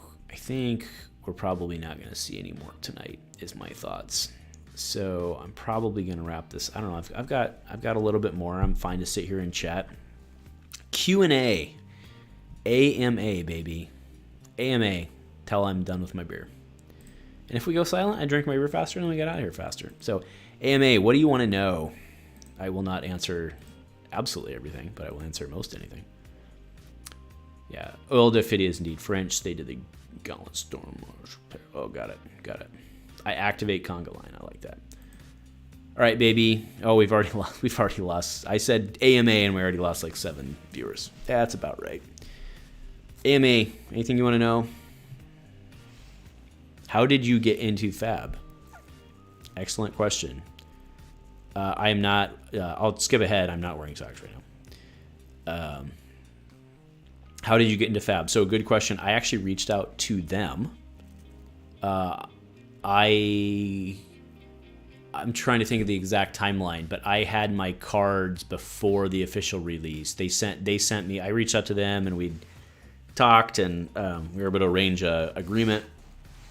we're probably not going to see any more tonight. Is my thoughts. So I'm probably going to wrap this. I don't know. I've got a little bit more. I'm fine to sit here and chat. Q&A. AMA, baby. AMA. Till I'm done with my beer. And if we go silent, I drink my beer faster and then we get out of here faster. So, AMA, what do you want to know? I will not answer absolutely everything, but I will answer most anything. Yeah, Oldhim is indeed French. They did the Gauntlet Storm. Oh, got it. I activate Conga Line. I like that. All right, baby. Oh, we've already lost. I said AMA and we already lost like 7 viewers. That's about right. AMA, anything you want to know? How did you get into Fab? Excellent question. I am not, I'll skip ahead. I'm not wearing socks right now. How did you get into Fab? So good question. I actually reached out to them. I'm trying to think of the exact timeline, but I had my cards before the official release. They sent me, I reached out to them and we talked and we were able to arrange a agreement.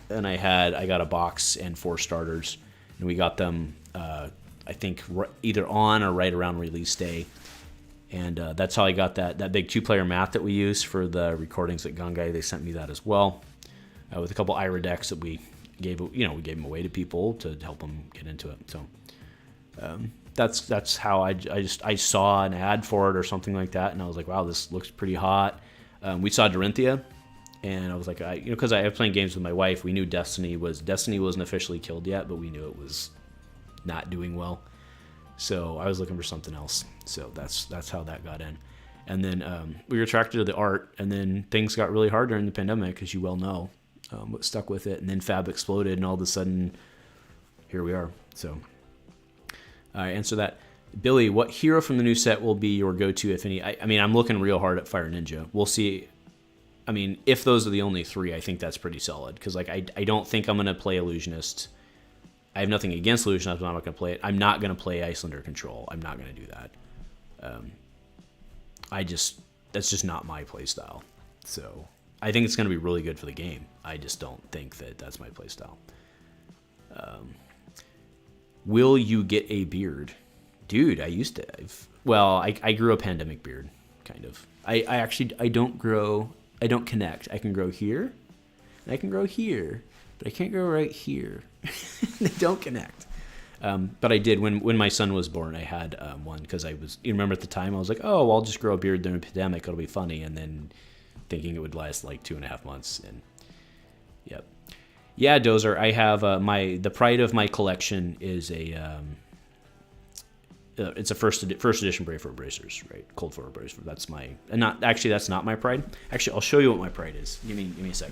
And I got a box and 4 starters, and we got them, I think, either on or right around release day. And that's how I got that big 2-player mat that we use for the recordings at Gungai. They sent me that as well, with a couple Ira decks that we gave them away to people to help them get into it. So that's how I saw an ad for it or something like that, and I was like, wow, this looks pretty hot. We saw Dorinthea. And I was like, because I was playing games with my wife, we knew Destiny wasn't officially killed yet, but we knew it was not doing well. So I was looking for something else. So that's how that got in. And then we were attracted to the art, and then things got really hard during the pandemic, as you well know. But stuck with it, and then Fab exploded, and all of a sudden, here we are. So I answer that. Billy, what hero from the new set will be your go-to, if any? I mean, I'm looking real hard at Fire Ninja. We'll see. I mean, if those are the only 3, I think that's pretty solid. Because I don't think I'm going to play Illusionist. I have nothing against Illusionist, but I'm not going to play it. I'm not going to play Icelander Control. I'm not going to do that. That's just not my play style. So I think it's going to be really good for the game. I just don't think that's my play style. Will you get a beard? Dude, I used to. I grew a pandemic beard, kind of. I don't grow. I don't connect. I can grow here, and I can grow here, but I can't grow right here. They don't connect. But I did when my son was born. I had one because you remember at the time I was like, oh, well, I'll just grow a beard during the pandemic. It'll be funny, and then thinking it would last like 2.5 months. And yep, yeah, Dozer. I have the pride of my collection is it's a first edition Brave Bracers, right? Cold Foil Bracers. That's not my pride. Actually, I'll show you what my pride is. Give me a sec.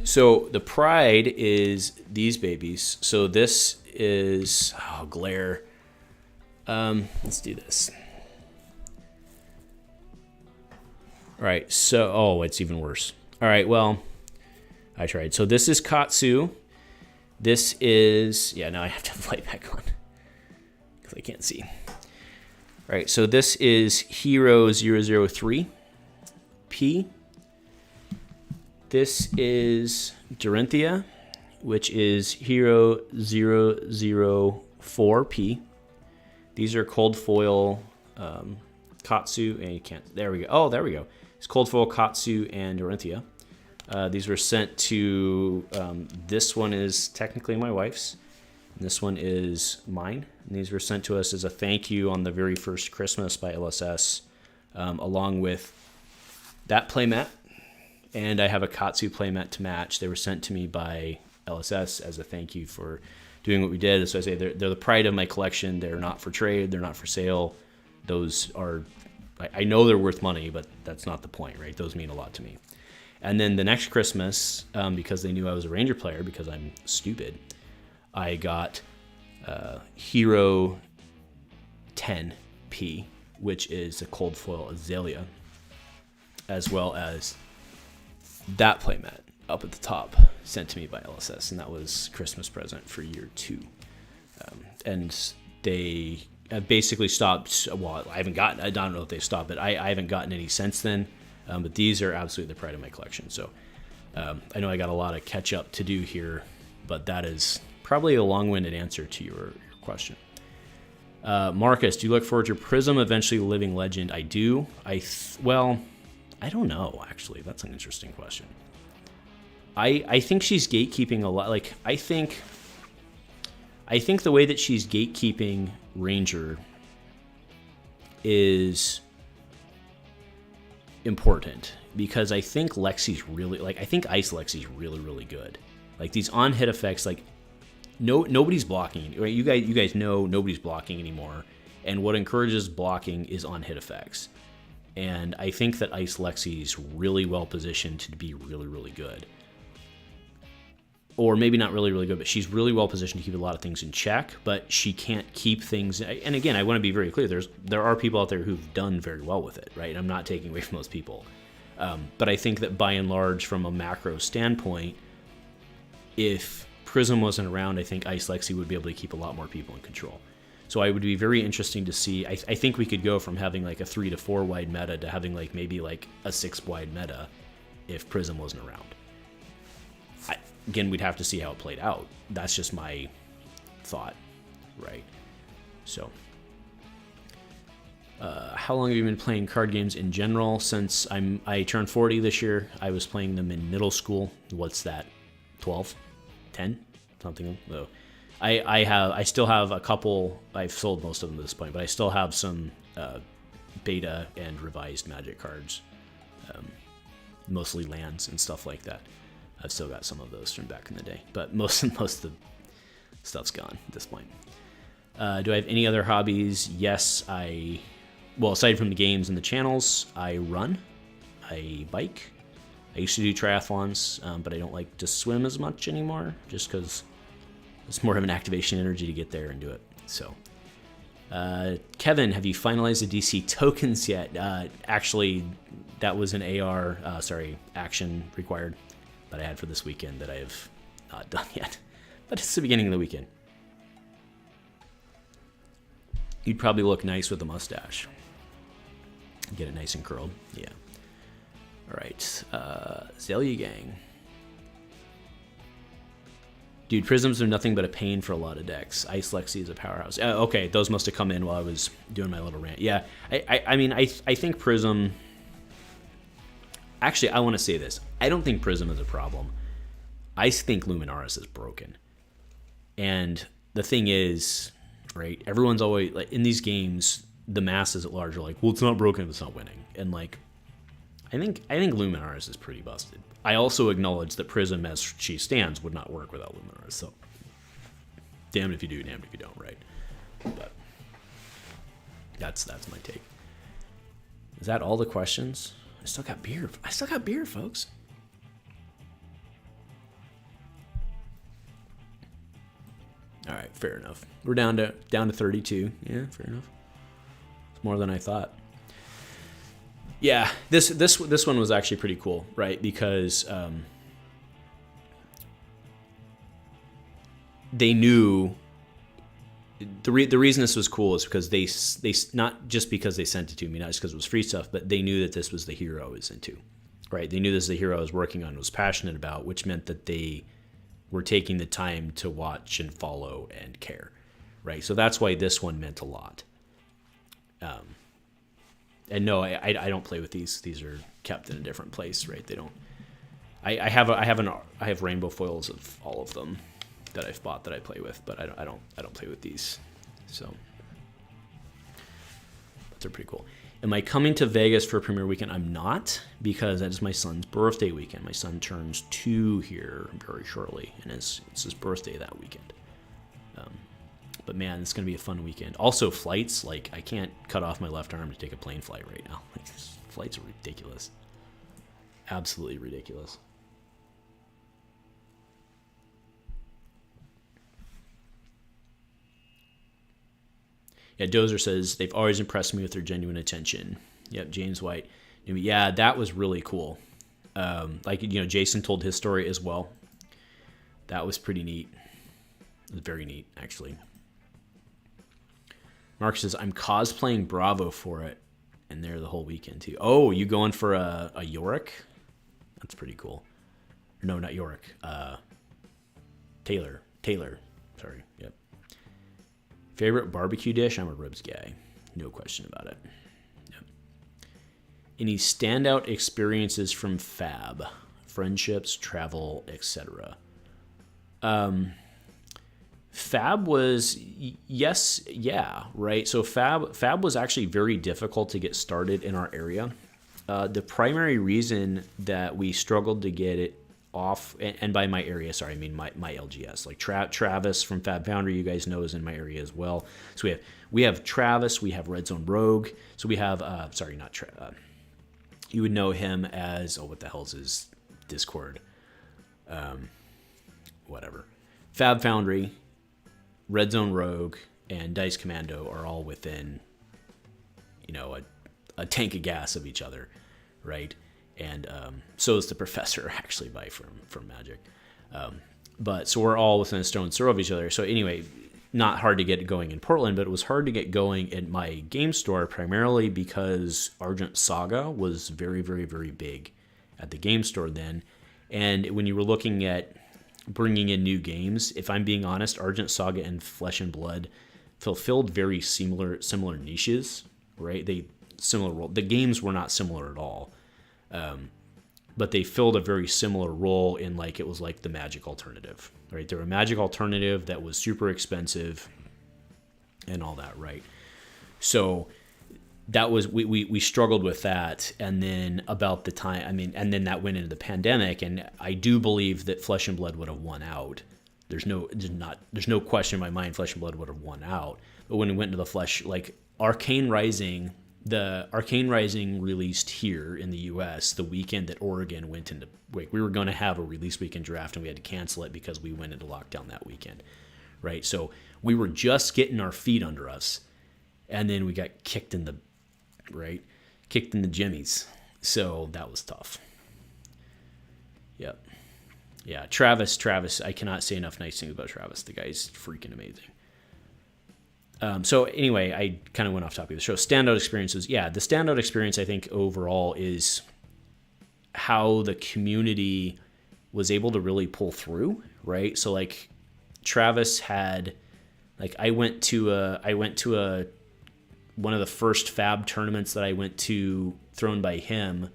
So the pride is these babies. So this is glare. Let's do this. All right, so, it's even worse. All right, well, I tried. So this is Katsu. This is, now I have to have the light back on because I can't see. All right, so this is Hero 003 P. This is Dorinthea, which is Hero 004 P. These are cold foil Katsu, and you can't, there we go. Oh, there we go. It's Cold Foil, Katsu, and Dorinthea. These were sent to, this one is technically my wife's, and this one is mine. And these were sent to us as a thank you on the very first Christmas by LSS, along with that playmat. And I have a Katsu playmat to match. They were sent to me by LSS as a thank you for doing what we did. So I say they're the pride of my collection. They're not for trade. They're not for sale. Those are, I know they're worth money, but that's not the point, right? Those mean a lot to me. And then the next Christmas, because they knew I was a Ranger player, because I'm stupid, I got Hero 10P, which is a cold foil Azalea, as well as that playmat up at the top, sent to me by LSS, and that was Christmas present for year 2. And they have basically stopped. Well, I don't know if they've stopped, but I haven't gotten any since then. But these are absolutely the pride of my collection. So I know I got a lot of catch up to do here, but that is probably a long-winded answer to your question. Marcus, do you look forward to Prism eventually living legend? I do. Well, I don't know, actually. That's an interesting question. I think she's gatekeeping a lot. Like, I think the way that she's gatekeeping Ranger is important, because I think Lexi's really, like, I think Ice Lexi's really, really good. Like, these on-hit effects, like, nobody's blocking, right? You guys know nobody's blocking anymore, and what encourages blocking is on-hit effects. And I think that Ice Lexi's really well positioned to be really, really good. Or maybe not really, really good, but she's really well positioned to keep a lot of things in check, but she can't keep things. And again, I want to be very clear. There are people out there who've done very well with it, right? I'm not taking away from those people. But I think that by and large, from a macro standpoint, if Prism wasn't around, I think Ice Lexi would be able to keep a lot more people in control. So I would be very interesting to see. I think we could go from having like a 3 to 4 wide meta to having like maybe like a 6 wide meta if Prism wasn't around. Again, we'd have to see how it played out. That's just my thought, right? So, how long have you been playing card games in general? Since I turned 40 this year. I was playing them in middle school. What's that? 12, 10, something. So, I still have a couple. I've sold most of them at this point, but I still have some beta and revised Magic cards, mostly lands and stuff like that. I've still got some of those from back in the day, but most of the stuff's gone at this point. Do I have any other hobbies? Yes, well, aside from the games and the channels, I run, I bike. I used to do triathlons, but I don't like to swim as much anymore, just because it's more of an activation energy to get there and do it. So, Kevin, have you finalized the DC tokens yet? Actually, that was an action required that I had for this weekend that I have not done yet. But it's the beginning of the weekend. You'd probably look nice with a mustache. Get it nice and curled. Yeah. All right. Azalea Gang. Dude, Prisms are nothing but a pain for a lot of decks. Ice Lexi is a powerhouse. Okay, those must have come in while I was doing my little rant. Yeah, I mean, I think Prism... Actually, I want to say this. I don't think Prism is a problem. I think Luminaris is broken. And the thing is, right, everyone's always, like, in these games, the masses at large are like, well, it's not broken if it's not winning. And, like, I think Luminaris is pretty busted. I also acknowledge that Prism, as she stands, would not work without Luminaris. So, damned if you do, damned if you don't, right? But that's my take. Is that all the questions? I still got beer, folks. All right, fair enough. We're down to 32. Yeah, fair enough. It's more than I thought. Yeah, this one was actually pretty cool, right? Because they knew the reason this was cool is because they not just because they sent it to me, not just because it was free stuff, but they knew that this was the hero I was into, right? They knew this was the hero I was working on, was passionate about, which meant that they were taking the time to watch and follow and care, right? So that's why this one meant a lot. And no, I don't play with these. These are kept in a different place, right? They don't. I have rainbow foils of all of them that I've bought that I play with, but I don't play with these. So, but they're pretty cool. Am I coming to Vegas for premiere weekend? I'm not, because that is my son's birthday weekend. My son turns 2 here very shortly, and it's his birthday that weekend. But man, it's going to be a fun weekend. Also, flights, like, I can't cut off my left arm to take a plane flight right now. Like, flights are ridiculous. Absolutely ridiculous. Yeah, Dozer says, they've always impressed me with their genuine attention. Yep, James White. Yeah, that was really cool. Like, you know, Jason told his story as well. That was pretty neat. It was very neat, actually. Mark says, I'm cosplaying Bravo for it. And there the whole weekend, too. Oh, you going for a Yorick? That's pretty cool. No, not Yorick. Taylor. Sorry. Yep. Favorite barbecue dish? I'm a ribs guy. No question about it. Yep. Any standout experiences from Fab? Friendships, travel, etc. Fab was, yes, yeah, right? So Fab was actually very difficult to get started in our area. The primary reason that we struggled to get it off, and by my area, sorry, I mean my LGS. Like Travis from Fab Foundry, you guys know, is in my area as well. So we have Travis, we have Red Zone Rogue. So we have, you would know him as, what the hell's his Discord? Whatever. Fab Foundry, Red Zone Rogue, and Dice Commando are all within, you know, a tank of gas of each other, right? And so is the Professor, actually, from Magic. But so we're all within a stone's throw of each other. So anyway, not hard to get going in Portland, but it was hard to get going at my game store, primarily because Argent Saga was very, very, very big at the game store then. And when you were looking at bringing in new games, if I'm being honest, Argent Saga and Flesh and Blood fulfilled very similar niches, right? Similar role. The games were not similar at all, but they filled a very similar role in, like, it was like the Magic alternative, right? They were a Magic alternative that was super expensive and all that, right? So that was, we struggled with that. And then about the time, and then that went into the pandemic, and I do believe that Flesh and Blood would have won out. There's no question in my mind Flesh and Blood would have won out. But when it went into the Flesh, like Arcane Rising, the Arcane Rising released here in the US the weekend that Oregon went into, like, we were going to have a release weekend draft and we had to cancel it because we went into lockdown that weekend, right? So we were just getting our feet under us, and then we got kicked in the jimmies. So that was tough. Yep. Yeah, Travis, I cannot say enough nice things about Travis. The guy's freaking amazing. So anyway, I kind of went off topic of the show. Standout experiences. Yeah, the standout experience, I think, overall is how the community was able to really pull through, right? So, like, Travis had, like, I went to one of the first Fab tournaments that I went to, thrown by him,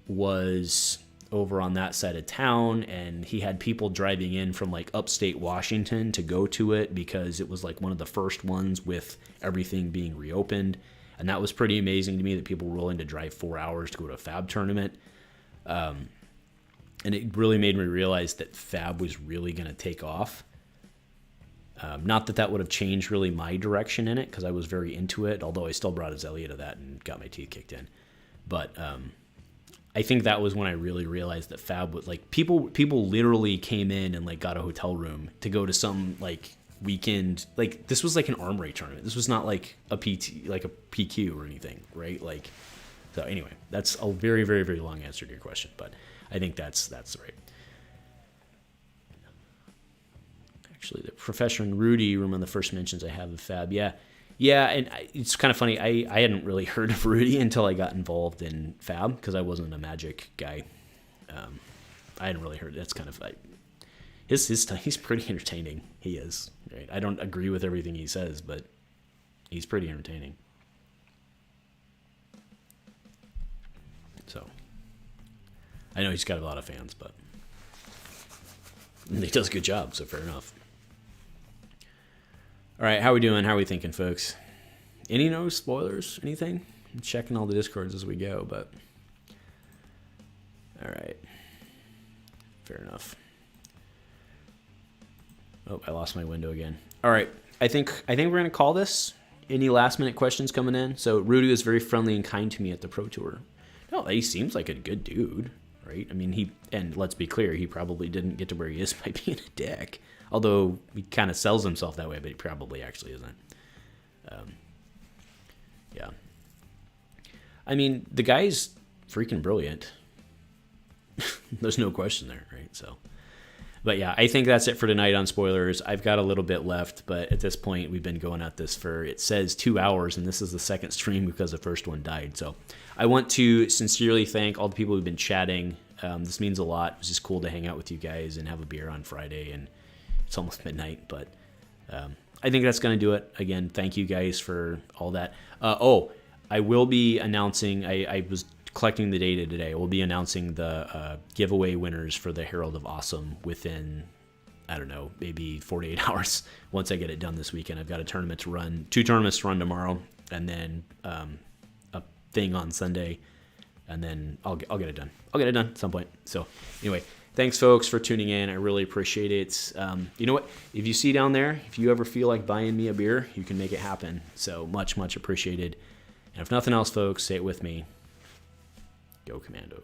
was over on that side of town, and he had people driving in from, like, upstate Washington to go to it because it was, like, one of the first ones with everything being reopened. And that was pretty amazing to me that people were willing to drive 4 hours to go to a Fab tournament. And it really made me realize that Fab was really going to take off. Not that would have changed really my direction in it, because I was very into it, although I still brought Azalea to that and got my teeth kicked in. But I think that was when I really realized that Fab was, like, people literally came in and, like, got a hotel room to go to some, like, weekend. Like, this was like an armory tournament. This was not like a PQ or anything, right? Like, so anyway, that's a very, very, very long answer to your question, but I think that's right. Actually, the Professor and Rudy were one of the first mentions I have of Fab. Yeah, and it's kind of funny. I hadn't really heard of Rudy until I got involved in Fab, because I wasn't a Magic guy. I hadn't really heard. That's kind of like he's pretty entertaining. He is, right? I don't agree with everything he says, but he's pretty entertaining. So I know he's got a lot of fans, but he does a good job, so fair enough. All right, how we doing? How we thinking, folks? Any no spoilers? Anything? I'm checking all the Discords as we go, but all right, fair enough. Oh, I lost my window again. All right. I think we're going to call this. Any last minute questions coming in? So Rudy was very friendly and kind to me at the Pro Tour. No, he seems like a good dude, right? I mean, and let's be clear, he probably didn't get to where he is by being a dick. Although he kind of sells himself that way, but he probably actually isn't. Yeah. I mean, the guy's freaking brilliant. There's no question there, right? So, but yeah, I think that's it for tonight on spoilers. I've got a little bit left, but at this point, we've been going at this for, it says 2 hours, and this is the second stream because the first one died. So I want to sincerely thank all the people who've been chatting. This means a lot. It's just cool to hang out with you guys and have a beer on Friday, and it's almost midnight, but I think that's going to do it. Again, thank you guys for all that. I will be announcing, I was collecting the data today. We'll be announcing the giveaway winners for the Herald of Awesome within, I don't know, maybe 48 hours once I get it done this weekend. I've got a tournament to run, 2 tournaments to run tomorrow, and then a thing on Sunday, and then I'll get it done. I'll get it done at some point. So anyway, thanks, folks, for tuning in. I really appreciate it. You know what? If you see down there, if you ever feel like buying me a beer, you can make it happen. So much, much appreciated. And if nothing else, folks, say it with me. Go Commando.